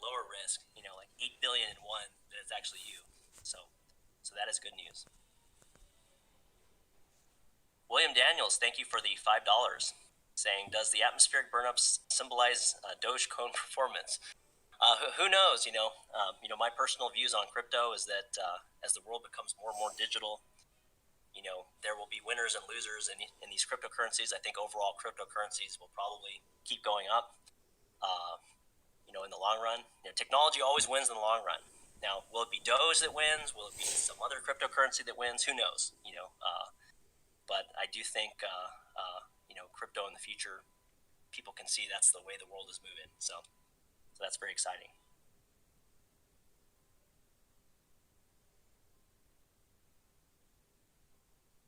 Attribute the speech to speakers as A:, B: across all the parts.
A: lower risk, like 8 billion in one, that it's actually you. So that is good news. William Daniels, thank you for the $5, saying, does the atmospheric burnups symbolize Dogecoin performance? Who knows? My personal views on crypto is that as the world becomes more and more digital, there will be winners and losers in these cryptocurrencies. I think overall cryptocurrencies will probably keep going up. In the long run, technology always wins in the long run. Now, will it be Doge that wins? Will it be some other cryptocurrency that wins? Who knows? But I do think, crypto in the future, people can see that's the way the world is moving. So that's very exciting.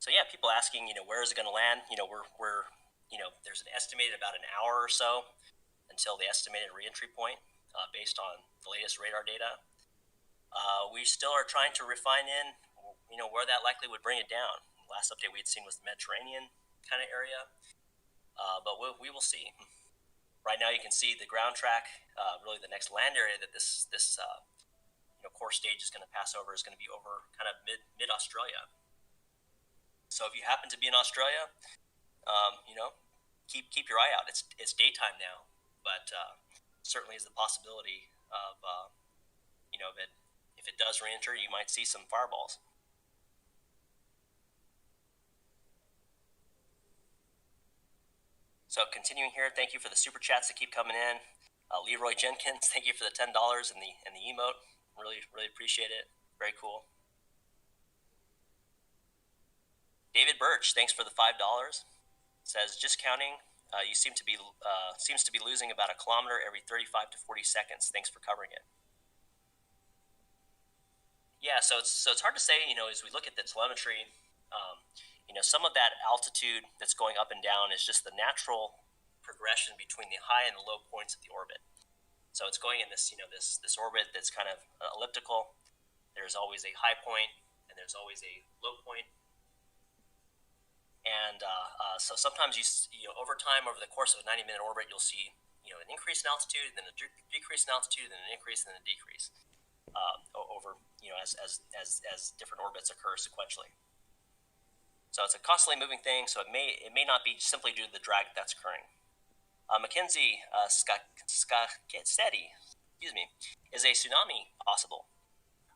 A: So yeah, people asking, where is it going to land? We're there's an estimated about an hour or so until the estimated reentry point based on the latest radar data. We still are trying to refine where that likely would bring it down. The last update we had seen was the Mediterranean kind of area, but we will see. Right now, you can see the ground track. Really, the next land area that this core stage is going to pass over is going to be over kind of mid Australia. So if you happen to be in Australia, keep your eye out. It's daytime now, but certainly is the possibility of if it does re-enter, you might see some fireballs. So continuing here, thank you for the super chats that keep coming in. Leroy Jenkins, thank you for the $10 and the emote. Really appreciate it. Very cool. David Birch, thanks for the $5. Says, just counting, you seems to be losing about a kilometer every 35 to 40 seconds. Thanks for covering it. Yeah, so it's hard to say. As we look at the telemetry, some of that altitude that's going up and down is just the natural progression between the high and the low points of the orbit. So it's going in this orbit that's kind of elliptical. There's always a high point and there's always a low point. And so sometimes over time, over the course of a 90-minute orbit, you'll see an increase in altitude, then a decrease in altitude, then an increase, then a decrease over as different orbits occur sequentially. So it's a constantly moving thing. So it may not be simply due to the drag that's occurring. Mackenzie Skaketti, is a tsunami possible?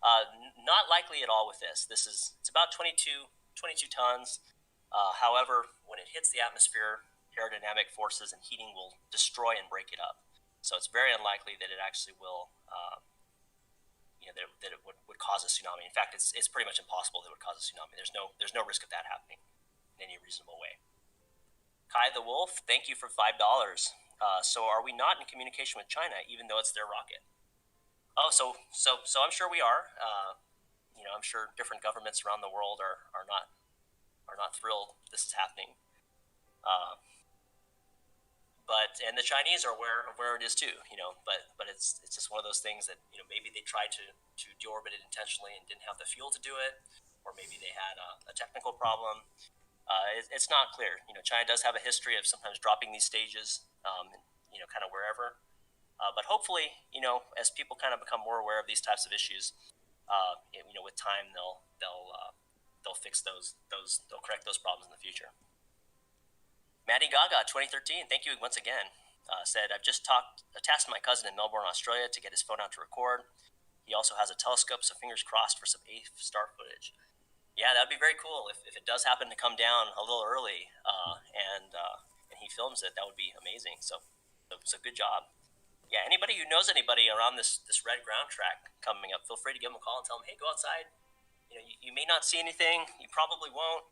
A: Not likely at all with this. It's about 22 tons. However, when it hits the atmosphere, aerodynamic forces and heating will destroy and break it up. So it's very unlikely that it actually will, that it would cause a tsunami. In fact, it's pretty much impossible that it would cause a tsunami. There's no risk of that happening in any reasonable way. Kai the Wolf, thank you for $5. So are we not in communication with China, even though it's their rocket? Oh, so I'm sure we are. I'm sure different governments around the world are not thrilled this is happening. And the Chinese are aware of where it is too, but it's just one of those things that, maybe they tried to deorbit it intentionally and didn't have the fuel to do it, or maybe they had a technical problem. It's not clear. China does have a history of sometimes dropping these stages, kind of wherever. But hopefully, as people kind of become more aware of these types of issues, with time they'll fix they'll correct those problems in the future. Maddie Gaga 2013, thank you once again. Said, I've just tasked my cousin in Melbourne, Australia to get his phone out to record. He also has a telescope, so fingers crossed for some A-star footage. Yeah, that'd be very cool if it does happen to come down a little early and he films it. That would be amazing. So good job. Yeah, anybody who knows anybody around this red ground track coming up, feel free to give them a call and tell them, hey, go outside. You may not see anything. You probably won't.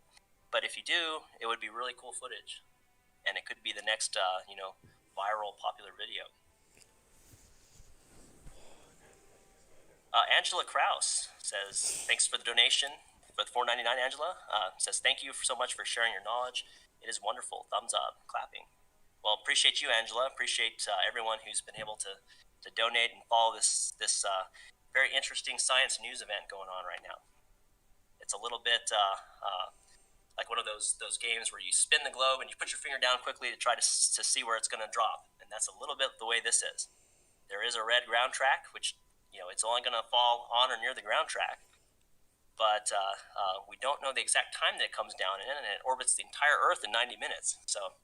A: But if you do, it would be really cool footage. And it could be the next, viral popular video. Angela Kraus says, thanks for the donation for the $4.99, Angela. Says, thank you so much for sharing your knowledge. It is wonderful. Thumbs up, clapping. Well, appreciate you, Angela. Appreciate everyone who's been able to donate and follow this very interesting science news event going on right now. It's a little bit like one of those games where you spin the globe and you put your finger down quickly to try to see where it's going to drop. And that's a little bit the way this is. there is a red ground track, which, it's only going to fall on or near the ground track. But we don't know the exact time that it comes down in, and it orbits the entire Earth in 90 minutes. So,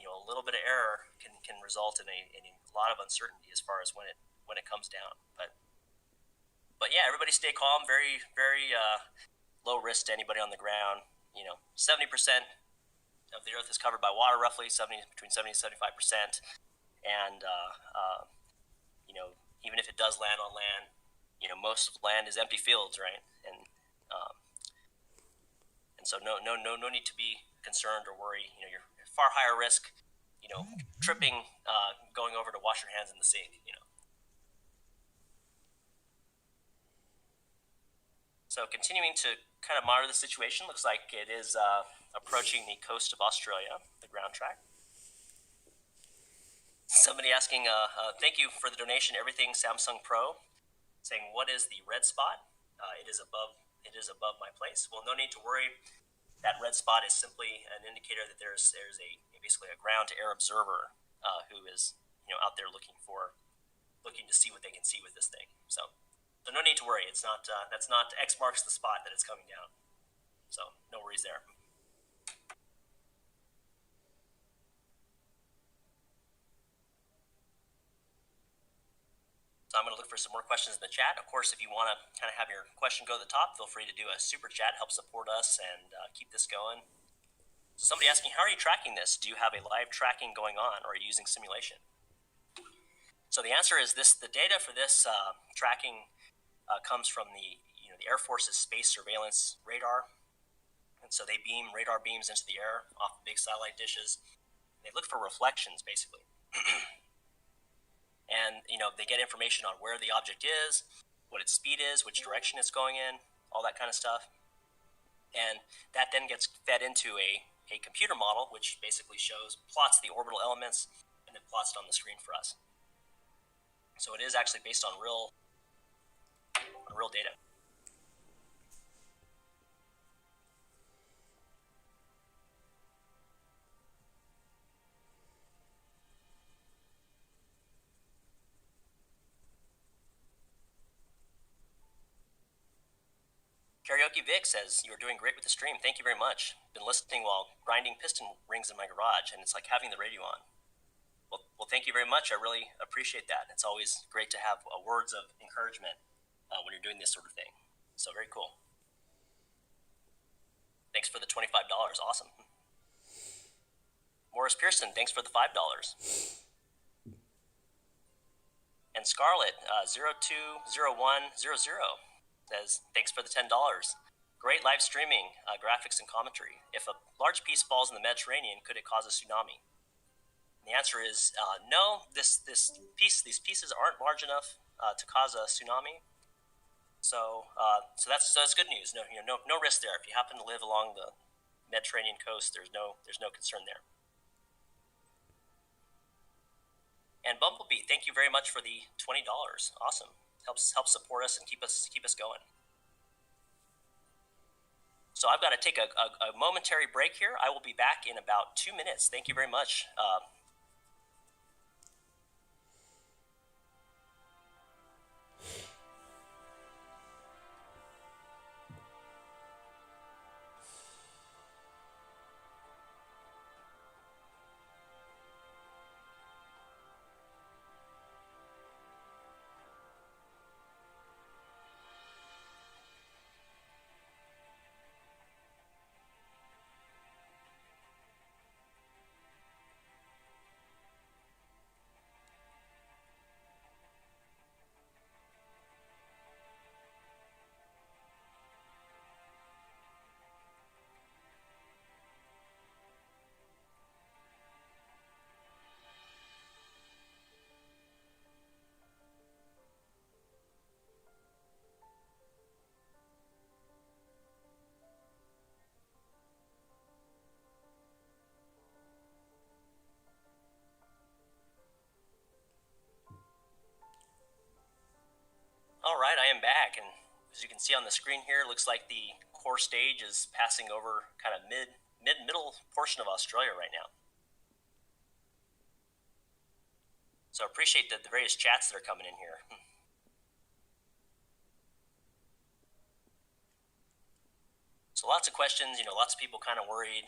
A: a little bit of error can result in a lot of uncertainty as far as when it comes down. But yeah, everybody stay calm. Very, very low risk to anybody on the ground. 70% of the Earth is covered by water, roughly between 70 and 75%. And even if it does land on land, most of land is empty fields, right? And so no need to be concerned or worry. You're far higher risk, tripping, going over to wash your hands in the sink, So continuing to kind of monitor the situation, looks like it is approaching the coast of Australia, the ground track. Somebody asking, thank you for the donation, everything Samsung Pro, saying, what is the red spot? It is above my place. Well, no need to worry. That red spot is simply an indicator that there's basically a ground-to-air observer who is out there looking to see what they can see with this thing. So no need to worry. It's not that's not X marks the spot that it's coming down. So no worries there. So I'm going to look for some more questions in the chat. Of course, if you want to kind of have your question go to the top, feel free to do a super chat, help support us and keep this going. So somebody asking, how are you tracking this? Do you have a live tracking going on, or are you using simulation? So the answer is this: the data for this tracking comes from the Air Force's space surveillance radar, and so they beam radar beams into the air off the big satellite dishes. They look for reflections, basically. And they get information on where the object is, what its speed is, which direction it's going in, all that kind of stuff. And that then gets fed into a computer model, which basically plots the orbital elements and then plots it on the screen for us. So it is actually based on real data. Karaoke Vic says, you're doing great with the stream. Thank you very much. Been listening while grinding piston rings in my garage, and it's like having the radio on. Well, thank you very much. I really appreciate that. It's always great to have words of encouragement when you're doing this sort of thing. So very cool. Thanks for the $25. Awesome. Morris Pearson, thanks for the $5. And Scarlett, 020100. Says, thanks for the $10. Great live streaming, graphics and commentary. If a large piece falls in the Mediterranean, could it cause a tsunami? And the answer is no. These pieces aren't large enough to cause a tsunami. So that's good news. No risk there. If you happen to live along the Mediterranean coast, there's no concern there. And Bumblebee, thank you very much for the $20. Awesome. Helps support us and keep us going. So I've got to take a momentary break here. I will be back in about 2 minutes. Thank you very much. All right, I am back, and as you can see on the screen here, it looks like the core stage is passing over kind of middle portion of Australia right now. So I appreciate the various chats that are coming in here. So lots of questions, lots of people kind of worried.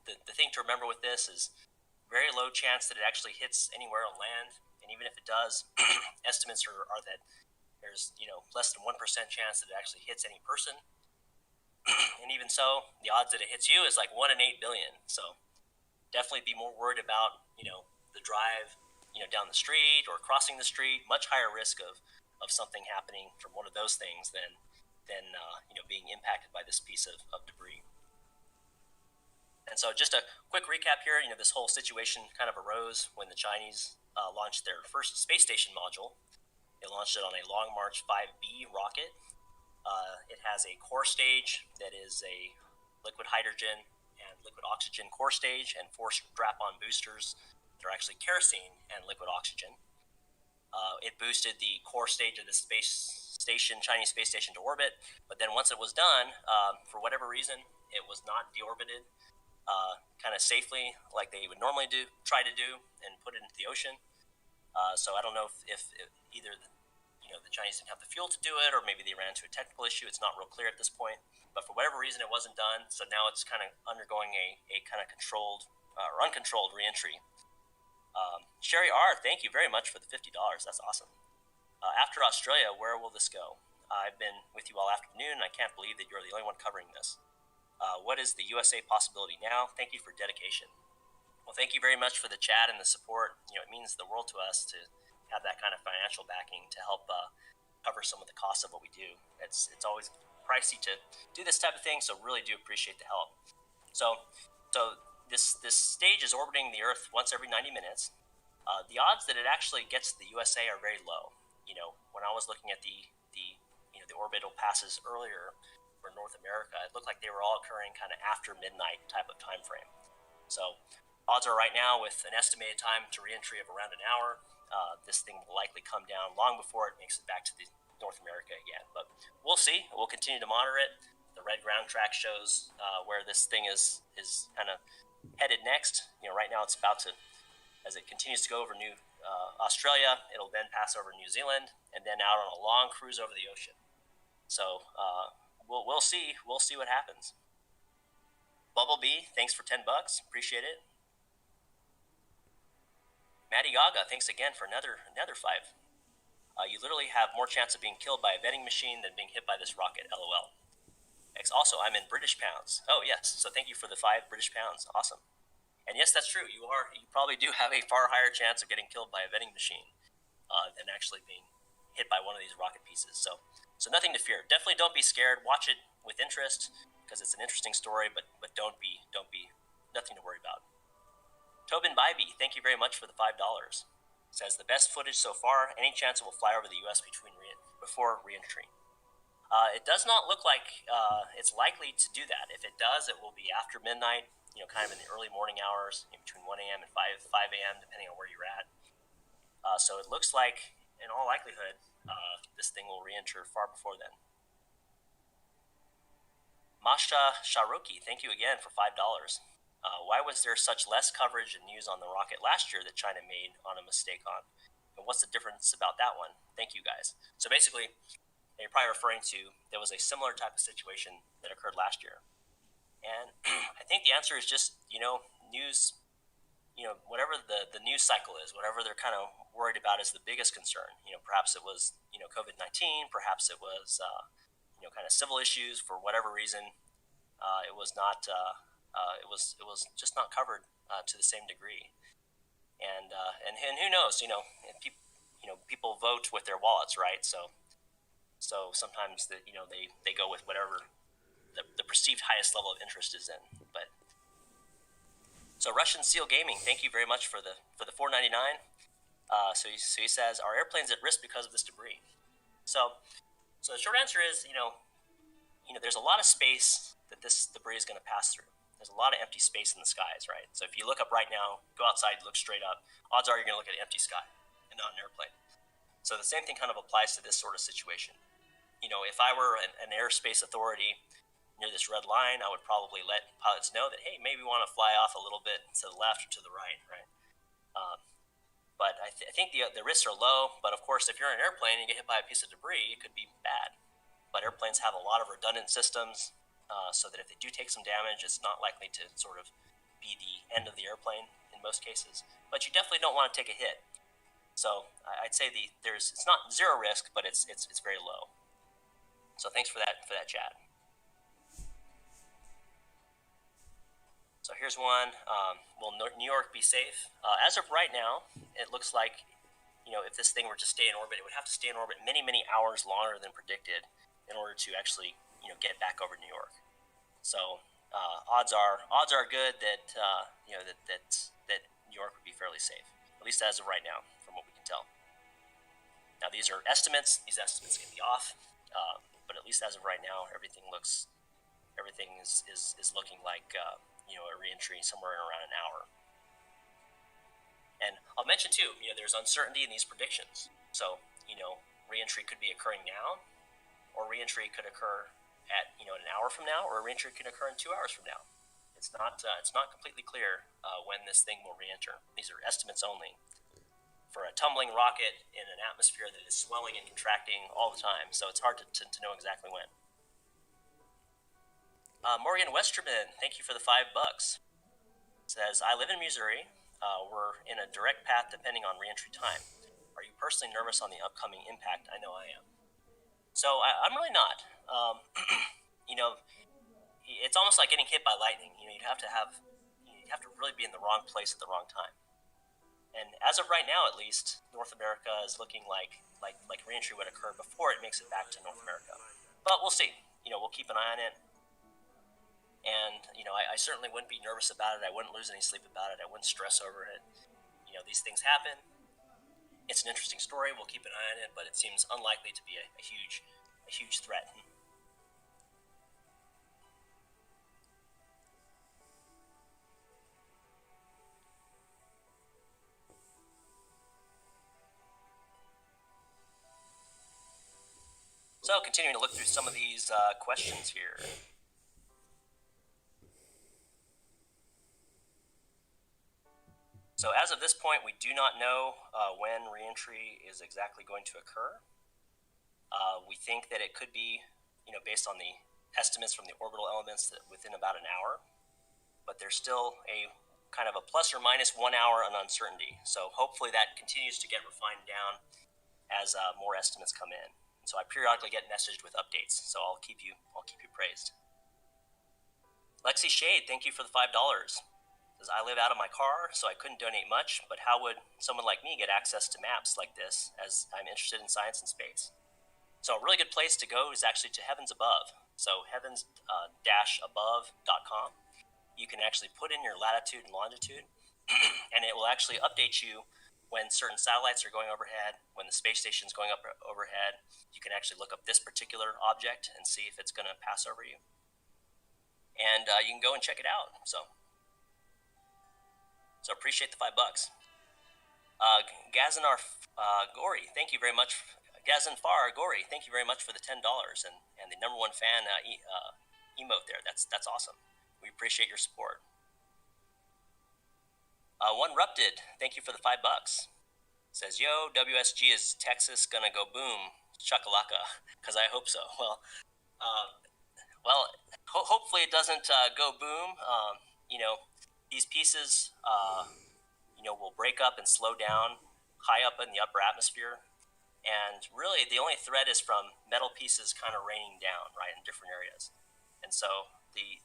A: The thing to remember with this is very low chance that it actually hits anywhere on land. And even if it does, estimates are that there's, less than 1% chance that it actually hits any person. And even so, the odds that it hits you is like 1 in 8 billion. So definitely be more worried about, the drive, down the street or crossing the street. Much higher risk of something happening from one of those things than being impacted by this piece of debris. And so just a quick recap here, this whole situation kind of arose when the Chinese launched their first space station module. They launched it on a Long March 5B rocket. It has a core stage that is a liquid hydrogen and liquid oxygen core stage and 4 strap-on boosters that are actually kerosene and liquid oxygen. It boosted the core stage of the Chinese space station to orbit, but then once it was done, for whatever reason, it was not deorbited kind of safely like they would normally try to do, and put it into the ocean. So I don't know if either the Chinese didn't have the fuel to do it, or maybe they ran into a technical issue. It's not real clear at this point, but for whatever reason, it wasn't done. So now it's kind of undergoing a kind of controlled or uncontrolled reentry. Sherry R., thank you very much for the $50. That's awesome. After Australia, where will this go? I've been with you all afternoon, and I can't believe that you're the only one covering this. What is the USA possibility now? Thank you for dedication. Well, thank you very much for the chat and the support. It means the world to us to have that kind of financial backing to help cover some of the costs of what we do. It's always pricey to do this type of thing, so really do appreciate the help. So this stage is orbiting the Earth once every 90 minutes. The odds that it actually gets to the USA are very low. When I was looking at the orbital passes earlier for North America, it looked like they were all occurring kind of after midnight type of time frame. So odds are right now, with an estimated time to reentry of around an hour, this thing will likely come down long before it makes it back to the North America again. But we'll see. We'll continue to monitor it. The red ground track shows where this thing is kind of headed next. Right now it's about to, as it continues to go over Australia, it'll then pass over New Zealand and then out on a long cruise over the ocean. So we'll see. We'll see what happens. Bumblebee, thanks for $10. Appreciate it. Maddie Gaga, thanks again for another 5. You literally have more chance of being killed by a vending machine than being hit by this rocket. LOL. Also, I'm in British pounds. Oh yes, so thank you for the 5 British pounds. Awesome. And yes, that's true. You probably do have a far higher chance of getting killed by a vending machine than actually being hit by one of these rocket pieces. So nothing to fear. Definitely don't be scared. Watch it with interest because it's an interesting story. But don't be nothing to worry about. Tobin Bybee, thank you very much for the $5. Says the best footage so far. Any chance it will fly over the U.S. before reentry? It does not look like it's likely to do that. If it does, it will be after midnight. Kind of in the early morning hours, between 1 a.m. and 5 a.m., depending on where you're at. So it looks like, in all likelihood, this thing will re-enter far before then. Masha Sharoki, thank you again for $5. Why was there such less coverage and news on the rocket last year that China made on a mistake on? And what's the difference about that one? Thank you, guys. So basically, you're probably referring to, there was a similar type of situation that occurred last year. And I think the answer is just, news, whatever the news cycle is, whatever they're kind of worried about is the biggest concern. Perhaps it was, COVID-19, perhaps it was, kind of civil issues. For whatever reason, it was not, it was just not covered to the same degree. And who knows, people vote with their wallets, right? So sometimes they go with whatever the perceived highest level of interest is in. But so Russian Seal Gaming, thank you very much for the $4.99. So he says, are airplanes at risk because of this debris? So the short answer is, there's a lot of space that this debris is going to pass through. There's a lot of empty space in the skies, right? So if you look up right now, go outside, look straight up, odds are you're going to look at an empty sky and not an airplane. So the same thing kind of applies to this sort of situation. If I were an airspace authority near this red line, I would probably let pilots know that, hey, maybe we want to fly off a little bit to the left or to the right, right? But I think the risks are low. But of course, if you're in an airplane and you get hit by a piece of debris, it could be bad. But airplanes have a lot of redundant systems, so that if they do take some damage, it's not likely to sort of be the end of the airplane in most cases. But you definitely don't want to take a hit. So I'd say it's not zero risk, but it's very low. So thanks for that chat. So here's one. Will New York be safe? As of right now, it looks like, if this thing were to stay in orbit, it would have to stay in orbit many, many hours longer than predicted in order to actually, get back over New York. So odds are good that that New York would be fairly safe, at least as of right now, from what we can tell. Now these are estimates. These estimates can be off, but at least as of right now, everything is looking like a reentry somewhere in around an hour. And I'll mention too, there's uncertainty in these predictions. So reentry could be occurring now, or reentry could occur at an hour from now, or a reentry could occur in 2 hours from now. It's not completely clear when this thing will reenter. These are estimates only for a tumbling rocket in an atmosphere that is swelling and contracting all the time. So it's hard to know exactly when. Morgan Westerman, thank you for the $5. Says, I live in Missouri. We're in a direct path depending on reentry time. Are you personally nervous on the upcoming impact? I know I am. So I'm really not. It's almost like getting hit by lightning. You'd have to really be in the wrong place at the wrong time. And as of right now, at least, North America is looking like reentry would occur before it makes it back to North America. But we'll see. We'll keep an eye on it. And, I certainly wouldn't be nervous about it. I wouldn't lose any sleep about it. I wouldn't stress over it. These things happen. It's an interesting story. We'll keep an eye on it, but it seems unlikely to be a huge threat. So continuing to look through some of these questions here. So as of this point, we do not know when reentry is exactly going to occur. We think that it could be, based on the estimates from the orbital elements, that within about an hour. But there's still a kind of a plus or minus 1 hour on uncertainty. So hopefully that continues to get refined down as more estimates come in. And so I periodically get messaged with updates. So I'll keep you praised. Lexi Shade, thank you for the $5. I live out of my car, so I couldn't donate much, but how would someone like me get access to maps like this, as I'm interested in science and space? So a really good place to go is actually to Heavens Above. So heavens-above.com. You can actually put in your latitude and longitude, and it will actually update you when certain satellites are going overhead, when the space station is going up overhead. You can actually look up this particular object and see if it's going to pass over you. And you can go and check it out. So appreciate the $5. Gazanar Gori, thank you very much. Gazanfar Gori, thank you very much for the $10 and the #1 fan emote there. That's awesome. We appreciate your support. One Rupted, thank you for the $5. Says, yo, WSG, is Texas gonna go boom, shakalaka? Because I hope so. Hopefully it doesn't go boom. These pieces, will break up and slow down high up in the upper atmosphere. And really, the only threat is from metal pieces kind of raining down, right, in different areas. And so the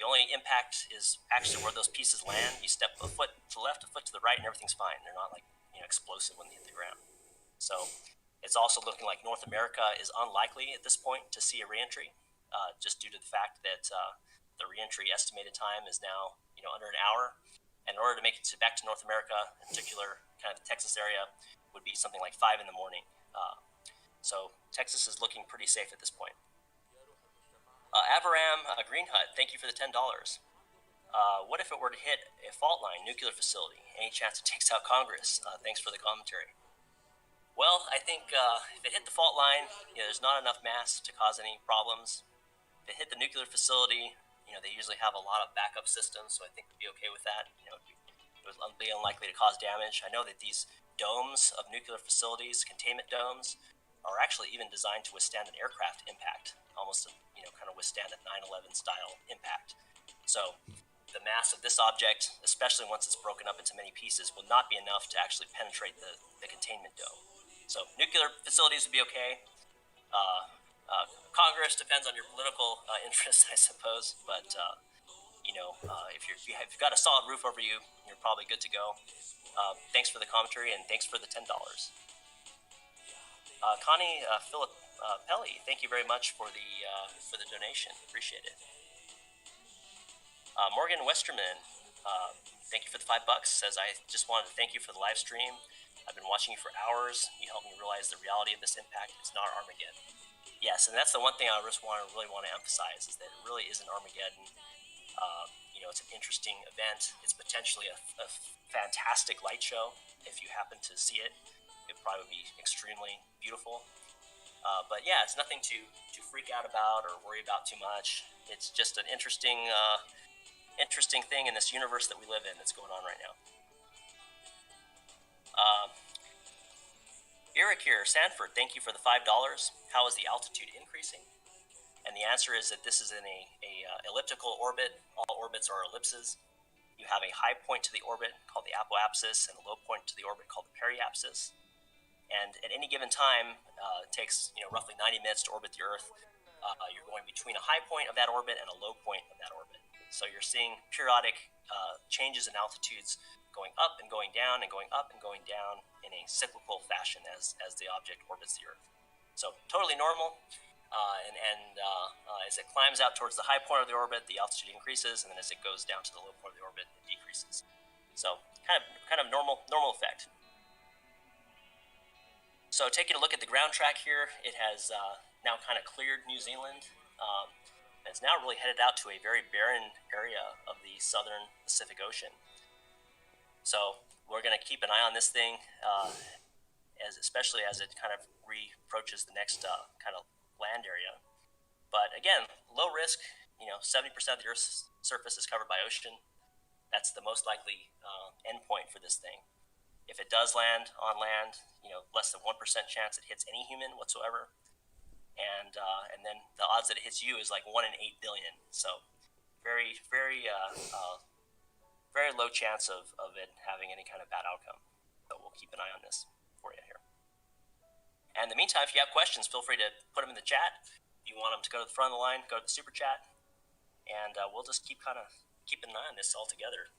A: only impact is actually where those pieces land. You step a foot to the left, a foot to the right, and everything's fine. They're not explosive when they hit the ground. So it's also looking like North America is unlikely at this point to see a reentry, just due to the fact that the reentry estimated time is now under an hour. And in order to make it back to North America, in particular, kind of the Texas area, would be something like 5 in the morning. So Texas is looking pretty safe at this point. Avaram Green Hut, thank you for the $10. What if it were to hit a fault line nuclear facility? Any chance it takes out Congress? Thanks for the commentary. Well, I think if it hit the fault line, there's not enough mass to cause any problems. If it hit the nuclear facility, they usually have a lot of backup systems, so I think we'd be okay with that. it would be unlikely to cause damage. I know that these domes of nuclear facilities, containment domes, are actually even designed to withstand an aircraft impact, almost, kind of withstand a 9/11 style impact. So the mass of this object, especially once it's broken up into many pieces, will not be enough to actually penetrate the containment dome. So nuclear facilities would be okay. Congress depends on your political interests, I suppose, but if you've got a solid roof over you, you're probably good to go. Thanks for the commentary, and thanks for the $10. Connie Philip Pelly, thank you very much for the donation. Appreciate it. Morgan Westerman, thank you for the $5. Says, I just wanted to thank you for the live stream. I've been watching you for hours. You helped me realize the reality of this impact. It's not Armageddon. Yes, and that's the one thing I just really want to emphasize, is that it really isn't Armageddon. It's an interesting event. It's potentially a fantastic light show. If you happen to see it, it probably would be extremely beautiful. But yeah, it's nothing to freak out about or worry about too much. It's just an interesting thing in this universe that we live in that's going on right now. Eric here, Sanford, thank you for the $5. How is the altitude increasing? And the answer is that this is in a elliptical orbit. All orbits are ellipses. You have a high point to the orbit called the apoapsis and a low point to the orbit called the periapsis. And at any given time, it takes roughly 90 minutes to orbit the Earth. You're going between a high point of that orbit and a low point of that orbit. So you're seeing periodic changes in altitudes going up and going down and going up and going down in a cyclical fashion as the object orbits the Earth. So totally normal. As it climbs out towards the high point of the orbit, the altitude increases, and then as it goes down to the low point of the orbit, it decreases. So kind of normal effect. So taking a look at the ground track here, it has now kind of cleared New Zealand. And it's now really headed out to a very barren area of the southern Pacific Ocean. So we're going to keep an eye on this thing, especially as it kind of approaches the next kind of land area. But again, low risk. 70% of the Earth's surface is covered by ocean. That's the most likely endpoint for this thing. If it does land on land, less than 1% chance it hits any human whatsoever. And then the odds that it hits you is like 1 in 8 billion. So very, very, very low chance of it having any kind of bad outcome. So we'll keep an eye on this for you here. And in the meantime, if you have questions, feel free to put them in the chat. If you want them to go to the front of the line, go to the super chat. And we'll just keeping an eye on this all together.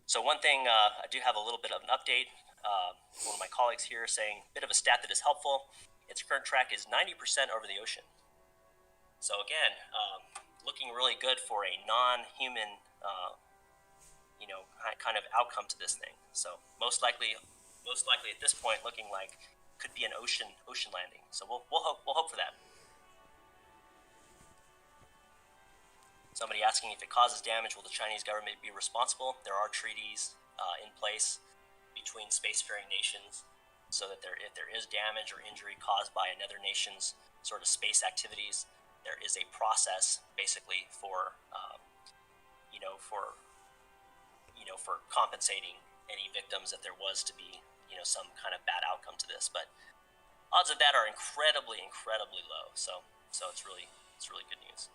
A: So one thing, I do have a little bit of an update. One of my colleagues here saying a bit of a stat that is helpful. Its current track is 90% over the ocean. So again, looking really good for a non-human, kind of outcome to this thing. So most likely at this point, looking like could be an ocean landing. So we'll hope for that. Somebody asking if it causes damage, will the Chinese government be responsible? There are treaties in place between spacefaring nations, so that if there is damage or injury caused by another nation's sort of space activities, there is a process basically for for compensating any victims if there was to be some kind of bad outcome to this. But odds of that are incredibly low. So it's really good news.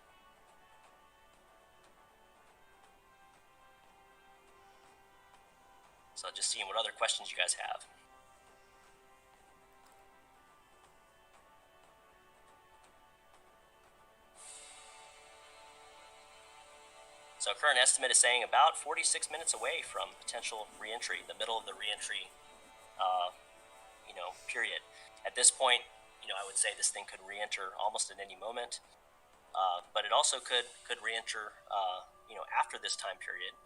A: So just seeing what other questions you guys have. So current estimate is saying about 46 minutes away from potential reentry, the middle of the reentry, period. At this point, I would say this thing could reenter almost at any moment, but it also could reenter, after this time period.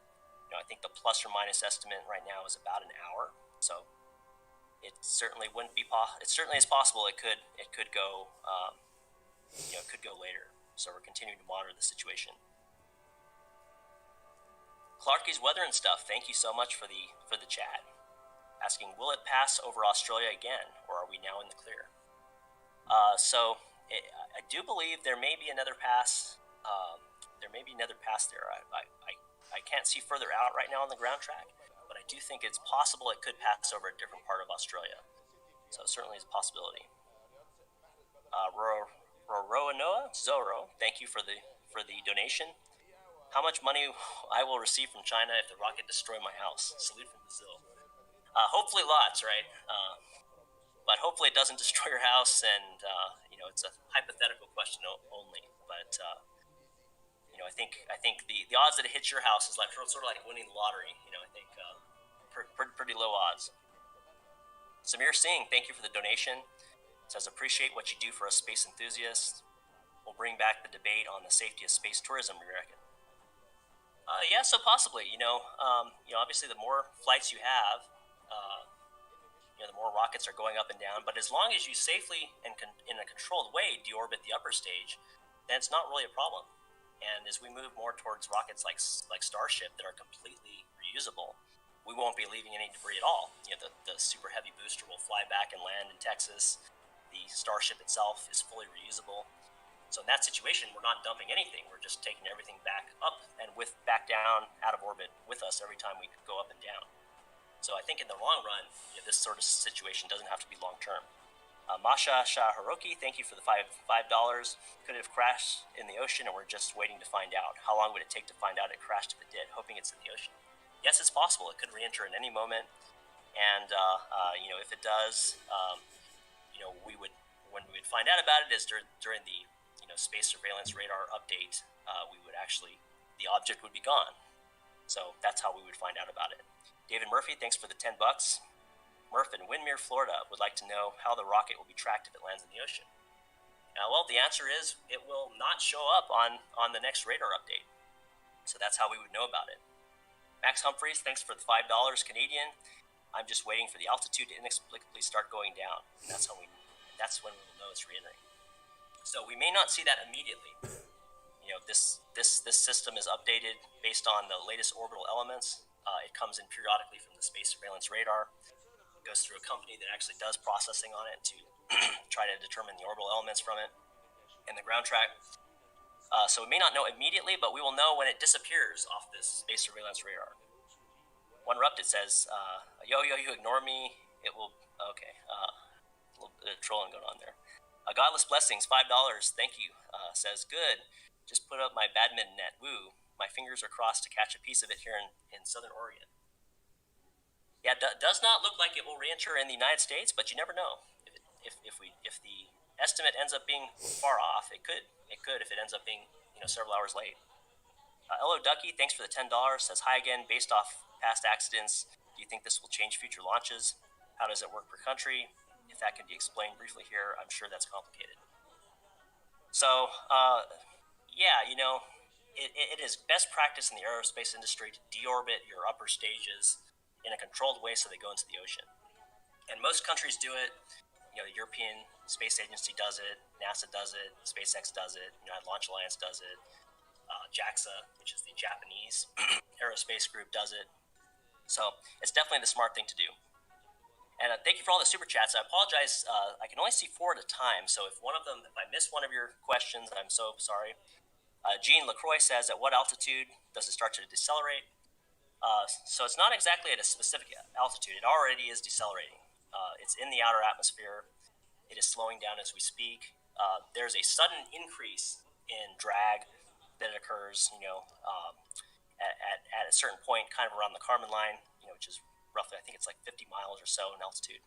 A: I think the plus or minus estimate right now is about an hour. So it certainly wouldn't be it certainly is possible it could go it could go later. So we're continuing to monitor the situation. Clarky's Weather and Stuff, thank you so much for the chat. Asking, will it pass over Australia again, or are we now in the clear? I do believe there may be another pass. There. I can't see further out right now on the ground track, but I do think it's possible it could pass over a different part of Australia. So it certainly is a possibility. Roroanoa Zoro, thank you for the donation. How much money I will receive from China if the rocket destroy my house? Salute from Brazil. Hopefully lots, right? But hopefully it doesn't destroy your house, and it's a hypothetical question only. But I think the odds that it hits your house is like sort of like winning the lottery. I think pretty low odds. Samir Singh, thank you for the donation. It says, appreciate what you do for us space enthusiasts. We'll bring back the debate on the safety of space tourism, we reckon. Yeah, so possibly. Obviously the more flights you have, the more rockets are going up and down. But as long as you safely and in a controlled way deorbit the upper stage, then it's not really a problem. And as we move more towards rockets like Starship that are completely reusable, we won't be leaving any debris at all. The super heavy booster will fly back and land in Texas. The Starship itself is fully reusable. So in that situation, we're not dumping anything. We're just taking everything back up and back down out of orbit with us every time we go up and down. So I think in the long run, this sort of situation doesn't have to be long term. Masha Shah Hiroki, thank you for the $5. Could it have crashed in the ocean, and we're just waiting to find out? How long would it take to find out it crashed if it did? Hoping it's in the ocean. Yes, it's possible. It could re-enter at any moment, and if it does, when we would find out about it is during the space surveillance radar update. The object would be gone. So that's how we would find out about it. David Murphy, thanks for the $10. Murph in Windermere, Florida, would like to know how the rocket will be tracked if it lands in the ocean. Well, the answer is it will not show up on the next radar update. So that's how we would know about it. Max Humphreys, thanks for the $5 Canadian. I'm just waiting for the altitude to inexplicably start going down. And that's when we will know it's re-entering. So we may not see that immediately. This system is updated based on the latest orbital elements. It comes in periodically from the space surveillance radar. It goes through a company that actually does processing on it to try to determine the orbital elements from it and the ground track. So we may not know immediately, but we will know when it disappears off this space surveillance radar. One Erupted says, yo, you ignore me. It will, okay. A little bit of trolling going on there. Godless Blessings, $5, thank you, says, good. Just put up my badminton net, woo. My fingers are crossed to catch a piece of it here in Southern Oregon. Yeah, does not look like it will re-enter in the United States, but you never know. If the estimate ends up being far off, it could if it ends up being several hours late. Hello Ducky, thanks for the $10. Says, hi again. Based off past accidents, do you think this will change future launches? How does it work per country? If that can be explained briefly here, I'm sure that's complicated. So, yeah, it is best practice in the aerospace industry to deorbit your upper stages in a controlled way so they go into the ocean. And most countries do it. The European Space Agency does it, NASA does it, SpaceX does it, United Launch Alliance does it, JAXA, which is the Japanese aerospace group, does it. So it's definitely the smart thing to do. And thank you for all the super chats. I apologize. I can only see 4 at a time. So if I miss one of your questions, I'm so sorry. Jean LaCroix says, at what altitude does it start to decelerate? So it's not exactly at a specific altitude. It already is decelerating. It's in the outer atmosphere. It is slowing down as we speak. There's a sudden increase in drag that occurs, at a certain point, kind of around the Kármán line, which is roughly, I think it's like 50 miles or so in altitude.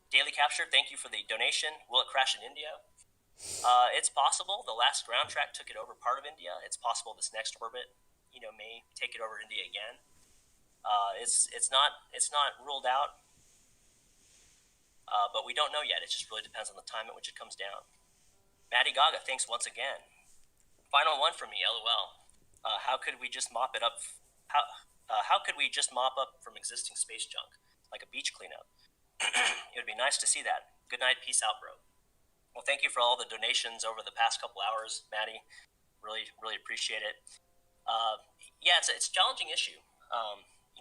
A: Daily Capture, thank you for the donation. Will it crash in India? It's possible. The last ground track took it over part of India. It's possible this next orbit, may take it over India again. It's not ruled out, but we don't know yet. It just really depends on the time at which it comes down. Maddie Gaga, thanks once again. Final one from me, LOL. How could we just mop it up? How could we just mop up from existing space junk, like a beach cleanup? It would be nice to see that. Good night, peace out, bro. Well, thank you for all the donations over the past couple hours, Maddie. Really, really appreciate it. Yeah, it's a challenging issue.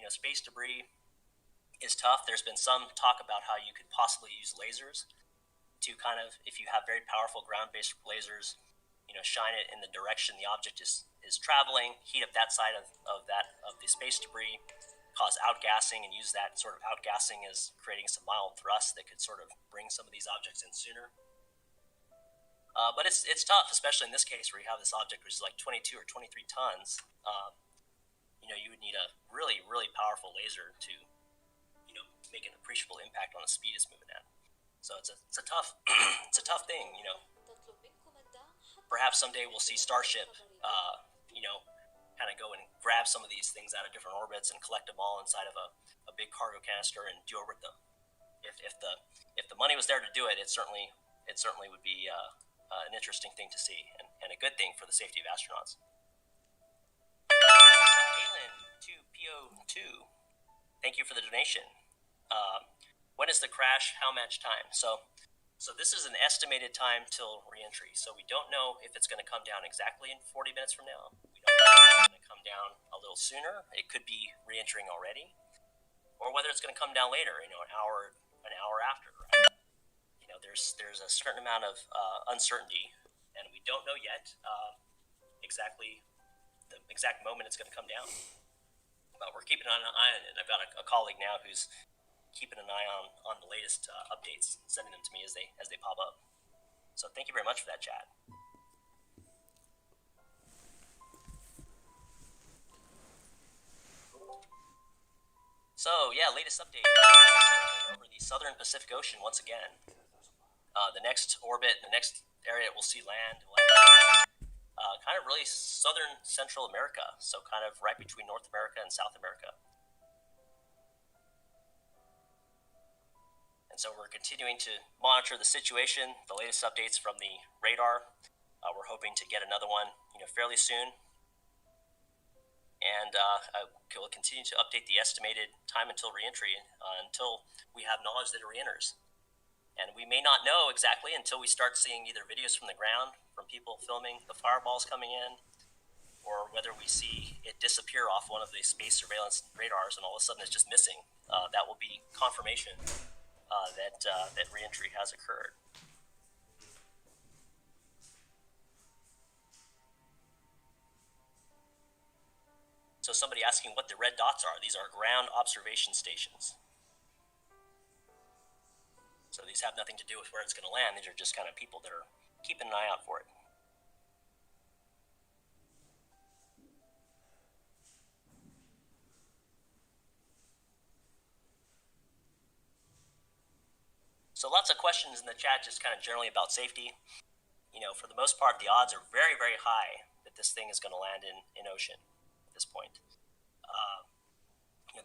A: Space debris is tough. There's been some talk about how you could possibly use lasers to kind of, if you have very powerful ground-based lasers, shine it in the direction the object is traveling, heat up that side of the space debris, cause outgassing, and use that sort of outgassing as creating some mild thrust that could sort of bring some of these objects in sooner. But it's tough, especially in this case where you have this object which is like 22 or 23 tons. You would need a really, really powerful laser to, make an appreciable impact on the speed it's moving at. So it's a tough, it's a tough thing. Perhaps someday we'll see Starship, kind of go and grab some of these things out of different orbits and collect them all inside of a big cargo canister and deorbit them. If the money was there to do it, it certainly would be an interesting thing to see and a good thing for the safety of astronauts. Alan 2PO2, thank you for the donation. When is the crash? How much time? So this is an estimated time till reentry. So we don't know if it's going to come down exactly in 40 minutes from now. We don't know if it's going to come down a little sooner. It could be reentering already, or whether it's going to come down later. An hour after. Right? There's a certain amount of uncertainty, and we don't know yet exactly the exact moment it's going to come down. But we're keeping an eye on it. I've got a colleague now who's keeping an eye on the latest updates, sending them to me as they pop up. So thank you very much for that, Chad. So yeah, latest update over the southern Pacific Ocean once again. The next orbit, the next area we'll see land, kind of really southern Central America, so kind of right between North America and South America. And so we're continuing to monitor the situation, the latest updates from the radar. We're hoping to get another one, fairly soon. And we'll continue to update the estimated time until reentry until we have knowledge that it reenters. And we may not know exactly until we start seeing either videos from the ground, from people filming the fireballs coming in, or whether we see it disappear off one of the space surveillance radars and all of a sudden it's just missing. That will be confirmation that reentry has occurred. So somebody asking what the red dots are. These are ground observation stations. So these have nothing to do with where it's going to land. These are just kind of people that are keeping an eye out for it. So lots of questions in the chat, just kind of generally about safety. For the most part, the odds are very, very high that this thing is going to land in ocean at this point.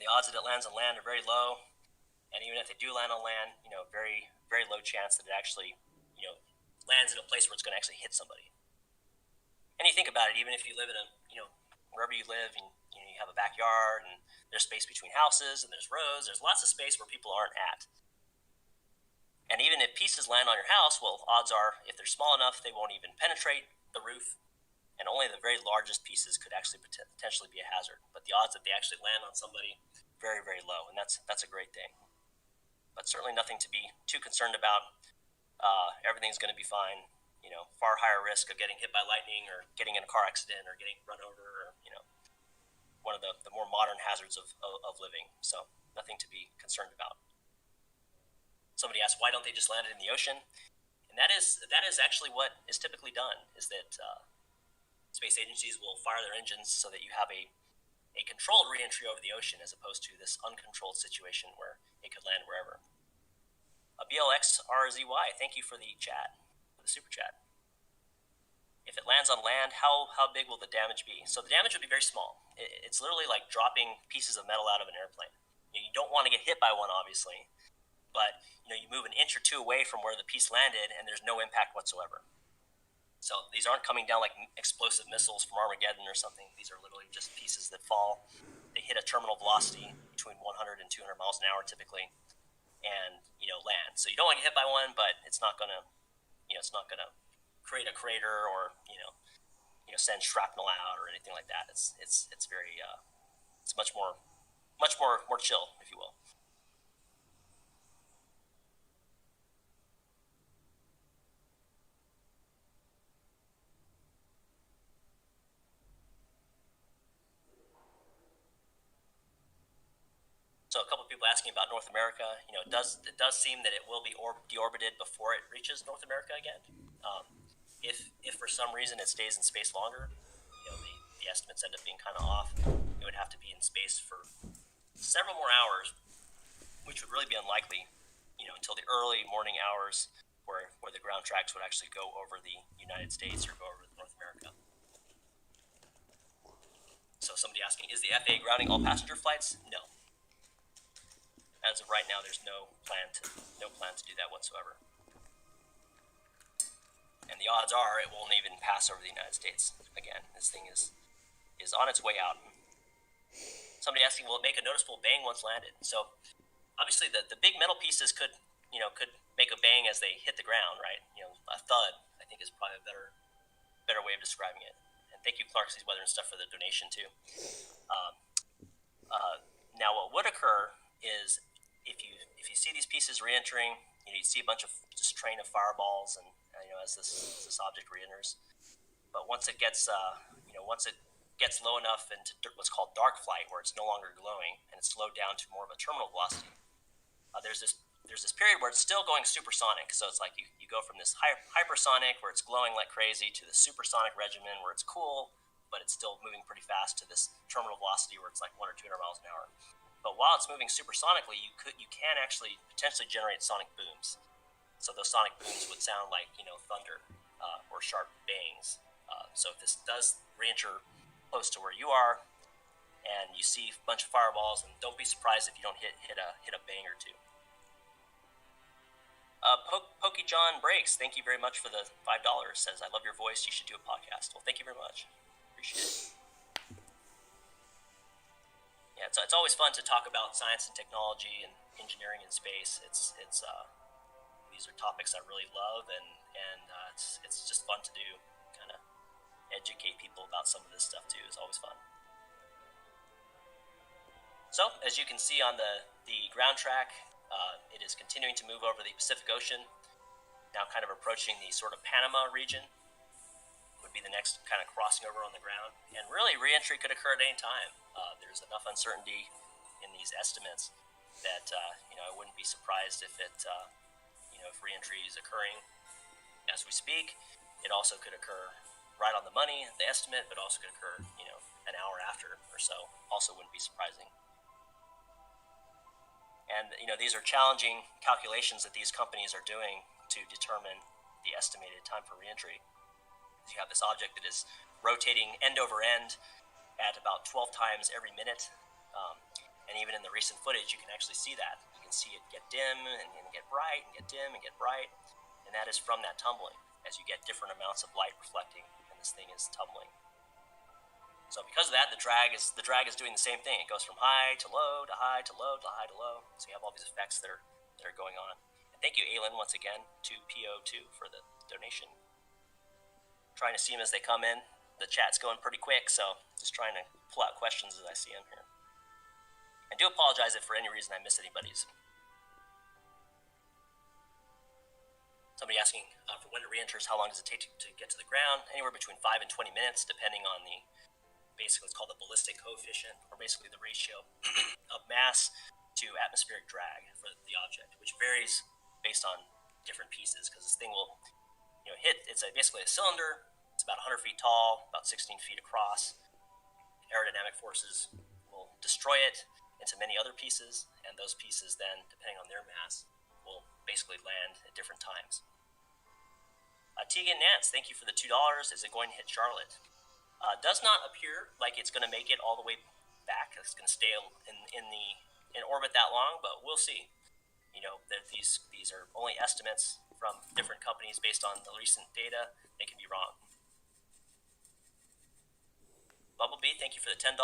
A: The odds that it lands on land are very low. And even if they do land on land, very, very low chance that it actually, lands in a place where it's going to actually hit somebody. And you think about it, even if you live in wherever you live, and you have a backyard, and there's space between houses, and there's roads, there's lots of space where people aren't at. And even if pieces land on your house, well, odds are, if they're small enough, they won't even penetrate the roof, and only the very largest pieces could actually potentially be a hazard. But the odds that they actually land on somebody, very, very low, and that's a great thing. But certainly nothing to be too concerned about. Everything's going to be fine. Far higher risk of getting hit by lightning or getting in a car accident or getting run over or, one of the more modern hazards of living. So nothing to be concerned about. Somebody asked, why don't they just land it in the ocean? And that is actually what is typically done, is that space agencies will fire their engines so that you have a controlled reentry over the ocean as opposed to this uncontrolled situation where it could land wherever. A BLXRZY, thank you for the chat, for the super chat. If it lands on land, how big will the damage be? So the damage would be very small. It's literally like dropping pieces of metal out of an airplane. You don't want to get hit by one, obviously, but you move an inch or two away from where the piece landed and there's no impact whatsoever. So these aren't coming down like explosive missiles from Armageddon or something. These are literally just pieces that fall. They hit a terminal velocity between 100 and 200 miles an hour typically, and land. So you don't want to get hit by one, but it's not gonna, it's not gonna create a crater or send shrapnel out or anything like that. It's very it's much more chill, if you will. So a couple of people asking about North America. It does seem that it will be deorbited before it reaches North America again. If for some reason it stays in space longer, the estimates end up being kind of off. It would have to be in space for several more hours, which would really be unlikely, until the early morning hours where the ground tracks would actually go over the United States or go over North America. So somebody asking, is the FAA grounding all passenger flights? No. As of right now, there's no plan to do that whatsoever. And the odds are it won't even pass over the United States again. This thing is on its way out. Somebody asking, will it make a noticeable bang once landed? So obviously the big metal pieces could make a bang as they hit the ground, right? A thud, I think, is probably a better way of describing it. And thank you, Clark's Weather and Stuff, for the donation too. Now what would occur is if you see these pieces re-entering, you see a bunch of just train of fireballs, and as this object re-enters. But once it gets low enough into what's called dark flight, where it's no longer glowing and it's slowed down to more of a terminal velocity, there's this period where it's still going supersonic. So it's like you go from this hypersonic where it's glowing like crazy to the supersonic regimen where it's cool, but it's still moving pretty fast, to this terminal velocity where it's like 100 or 200 miles an hour. But while it's moving supersonically, you can actually potentially generate sonic booms. So those sonic booms would sound like thunder or sharp bangs. So if this does re-enter close to where you are, and you see a bunch of fireballs, and don't be surprised if you don't hit a bang or two. Pokey John Breaks, thank you very much for the $5. Says, I love your voice. You should do a podcast. Well, thank you very much. Appreciate it. Yeah, it's always fun to talk about science and technology and engineering in space. These are topics I really love, and it's just fun to do. Kind of educate people about some of this stuff too. It's always fun. So as you can see on the ground track, it is continuing to move over the Pacific Ocean. Now kind of approaching the sort of Panama region would be the next kind of crossing over on the ground. And really, re-entry could occur at any time. There's enough uncertainty in these estimates that I wouldn't be surprised if if re-entry is occurring as we speak. It also could occur right on the money, the estimate, but also could occur an hour after or so. Also wouldn't be surprising. And these are challenging calculations that these companies are doing to determine the estimated time for re-entry. You have this object that is rotating end over end at about 12 times every minute. And even in the recent footage, you can actually see that. You can see it get dim and get bright and get dim and get bright. And that is from that tumbling, as you get different amounts of light reflecting and this thing is tumbling. So because of that, the drag is doing the same thing. It goes from high to low to high to low to high to low. So you have all these effects that are going on. And thank you, Aylin, once again, to PO2 for the donation. Trying to see them as they come in. The chat's going pretty quick, so just trying to pull out questions as I see them here. I do apologize if for any reason I miss anybody's. Somebody asking for when it re-enters, how long does it take to get to the ground? Anywhere between 5 and 20 minutes, depending on basically it's called the ballistic coefficient, or basically the ratio of mass to atmospheric drag for the object, which varies based on different pieces, because this thing will hit. It's basically a cylinder. It's about 100 feet tall, about 16 feet across. Aerodynamic forces will destroy it into many other pieces, and those pieces then, depending on their mass, will basically land at different times. Tegan Nance, thank you for the $2. Is it going to hit Charlotte? Does not appear like it's going to make it all the way back. It's going to stay in orbit that long, but we'll see. These are only estimates from different companies based on the recent data. They can be wrong. Bumblebee, thank you for the $10.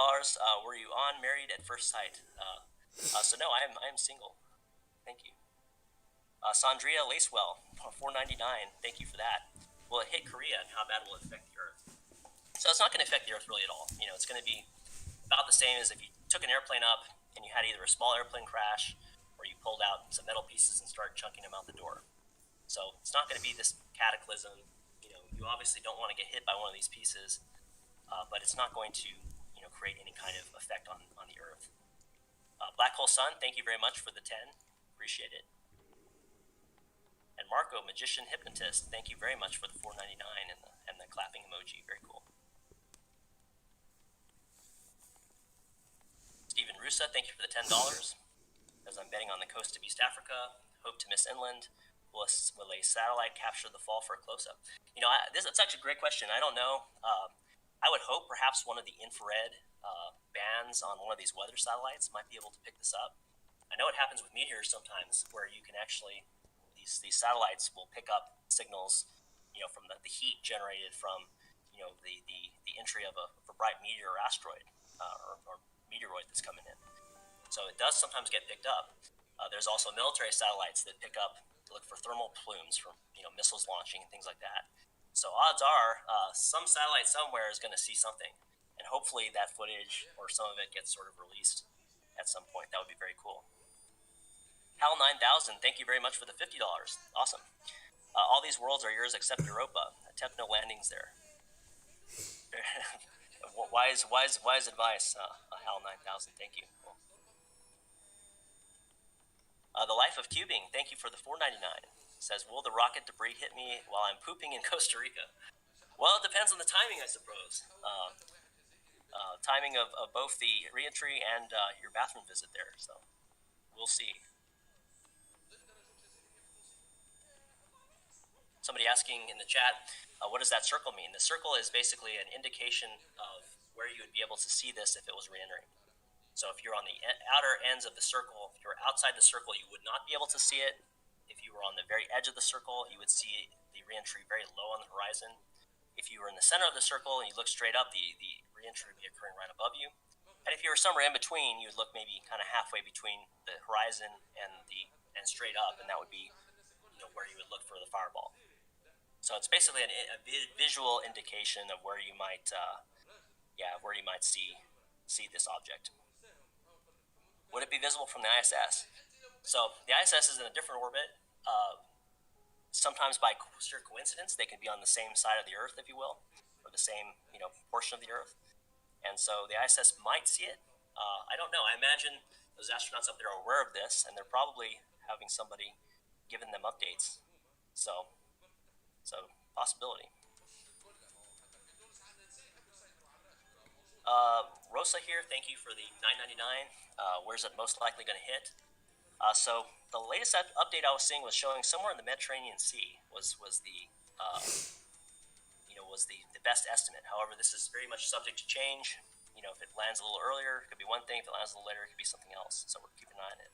A: Were you on Married at First Sight? So no, I am single. Thank you. Sandria Lacewell, $4.99. Thank you for that. Will it hit Korea, and how bad will it affect the Earth? So it's not going to affect the Earth really at all. It's going to be about the same as if you took an airplane up and you had either a small airplane crash or you pulled out some metal pieces and started chunking them out the door. So it's not going to be this cataclysm. You obviously don't want to get hit by one of these pieces, but it's not going to create any kind of effect on the Earth. Black Hole Sun, thank you very much for the 10. Appreciate it. And Marco, Magician Hypnotist, thank you very much for the $4.99 and the clapping emoji. Very cool. Stephen Rusa, thank you for the $10. As I'm betting on the coast of East Africa, hope to miss inland. Will a satellite capture the fall for a close-up? It's such a great question. I don't know. I would hope perhaps one of the infrared bands on one of these weather satellites might be able to pick this up. I know it happens with meteors sometimes, where you can actually these satellites will pick up signals, from the heat generated from, the entry of a bright meteor or asteroid or meteoroid that's coming in. So it does sometimes get picked up. There's also military satellites that pick up to look for thermal plumes from missiles launching and things like that. So odds are some satellite somewhere is going to see something, and hopefully that footage or some of it gets sort of released at some point. That would be very cool. Hal 9000, thank you very much for the $50. Awesome. All these worlds are yours except Europa. Attempt no landings there. wise advice, Hal 9000. Thank you. Cool. The Life of Cubing, thank you for the $4.99. Says, will the rocket debris hit me while I'm pooping in Costa Rica? Well, it depends on the timing, I suppose. Timing of both the reentry and your bathroom visit there. So we'll see. Somebody asking in the chat, what does that circle mean? The circle is basically an indication of where you would be able to see this if it was reentering. So if you're on the outer ends of the circle, if you're outside the circle, you would not be able to see it. If you were on the very edge of the circle, you would see the reentry very low on the horizon. If you were in the center of the circle and you look straight up, the reentry would be occurring right above you. And if you were somewhere in between, you would look maybe kind of halfway between the horizon and straight up, and that would be where you would look for the fireball. So it's basically a visual indication of where you might see this object. Would it be visible from the ISS? So the ISS is in a different orbit. Sometimes by sheer coincidence, they can be on the same side of the Earth, if you will, or the same portion of the Earth. And so the ISS might see it. I don't know. I imagine those astronauts up there are aware of this, and they're probably having somebody giving them updates. So possibility. Rosa here, thank you for the $9.99. Where's it most likely going to hit? So the latest update I was seeing was showing somewhere in the Mediterranean Sea was the best estimate. However, this is very much subject to change. If it lands a little earlier, it could be one thing. If it lands a little later, it could be something else. So we're keeping an eye on it.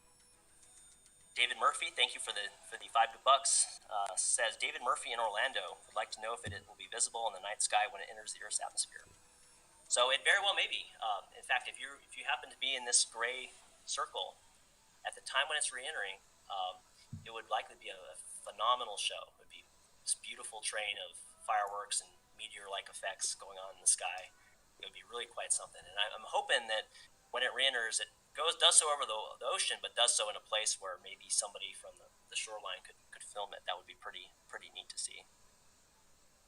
A: David Murphy, thank you for the $5. Says David Murphy in Orlando would like to know if it will be visible in the night sky when it enters the Earth's atmosphere. So it very well may be. In fact, if you happen to be in this gray circle at the time when it's re-entering, it would likely be a phenomenal show. It would be this beautiful train of fireworks and meteor-like effects going on in the sky. It would be really quite something. And I'm hoping that when it re-enters, it does so over the ocean, but does so in a place where maybe somebody from the shoreline could film it. That would be pretty neat to see.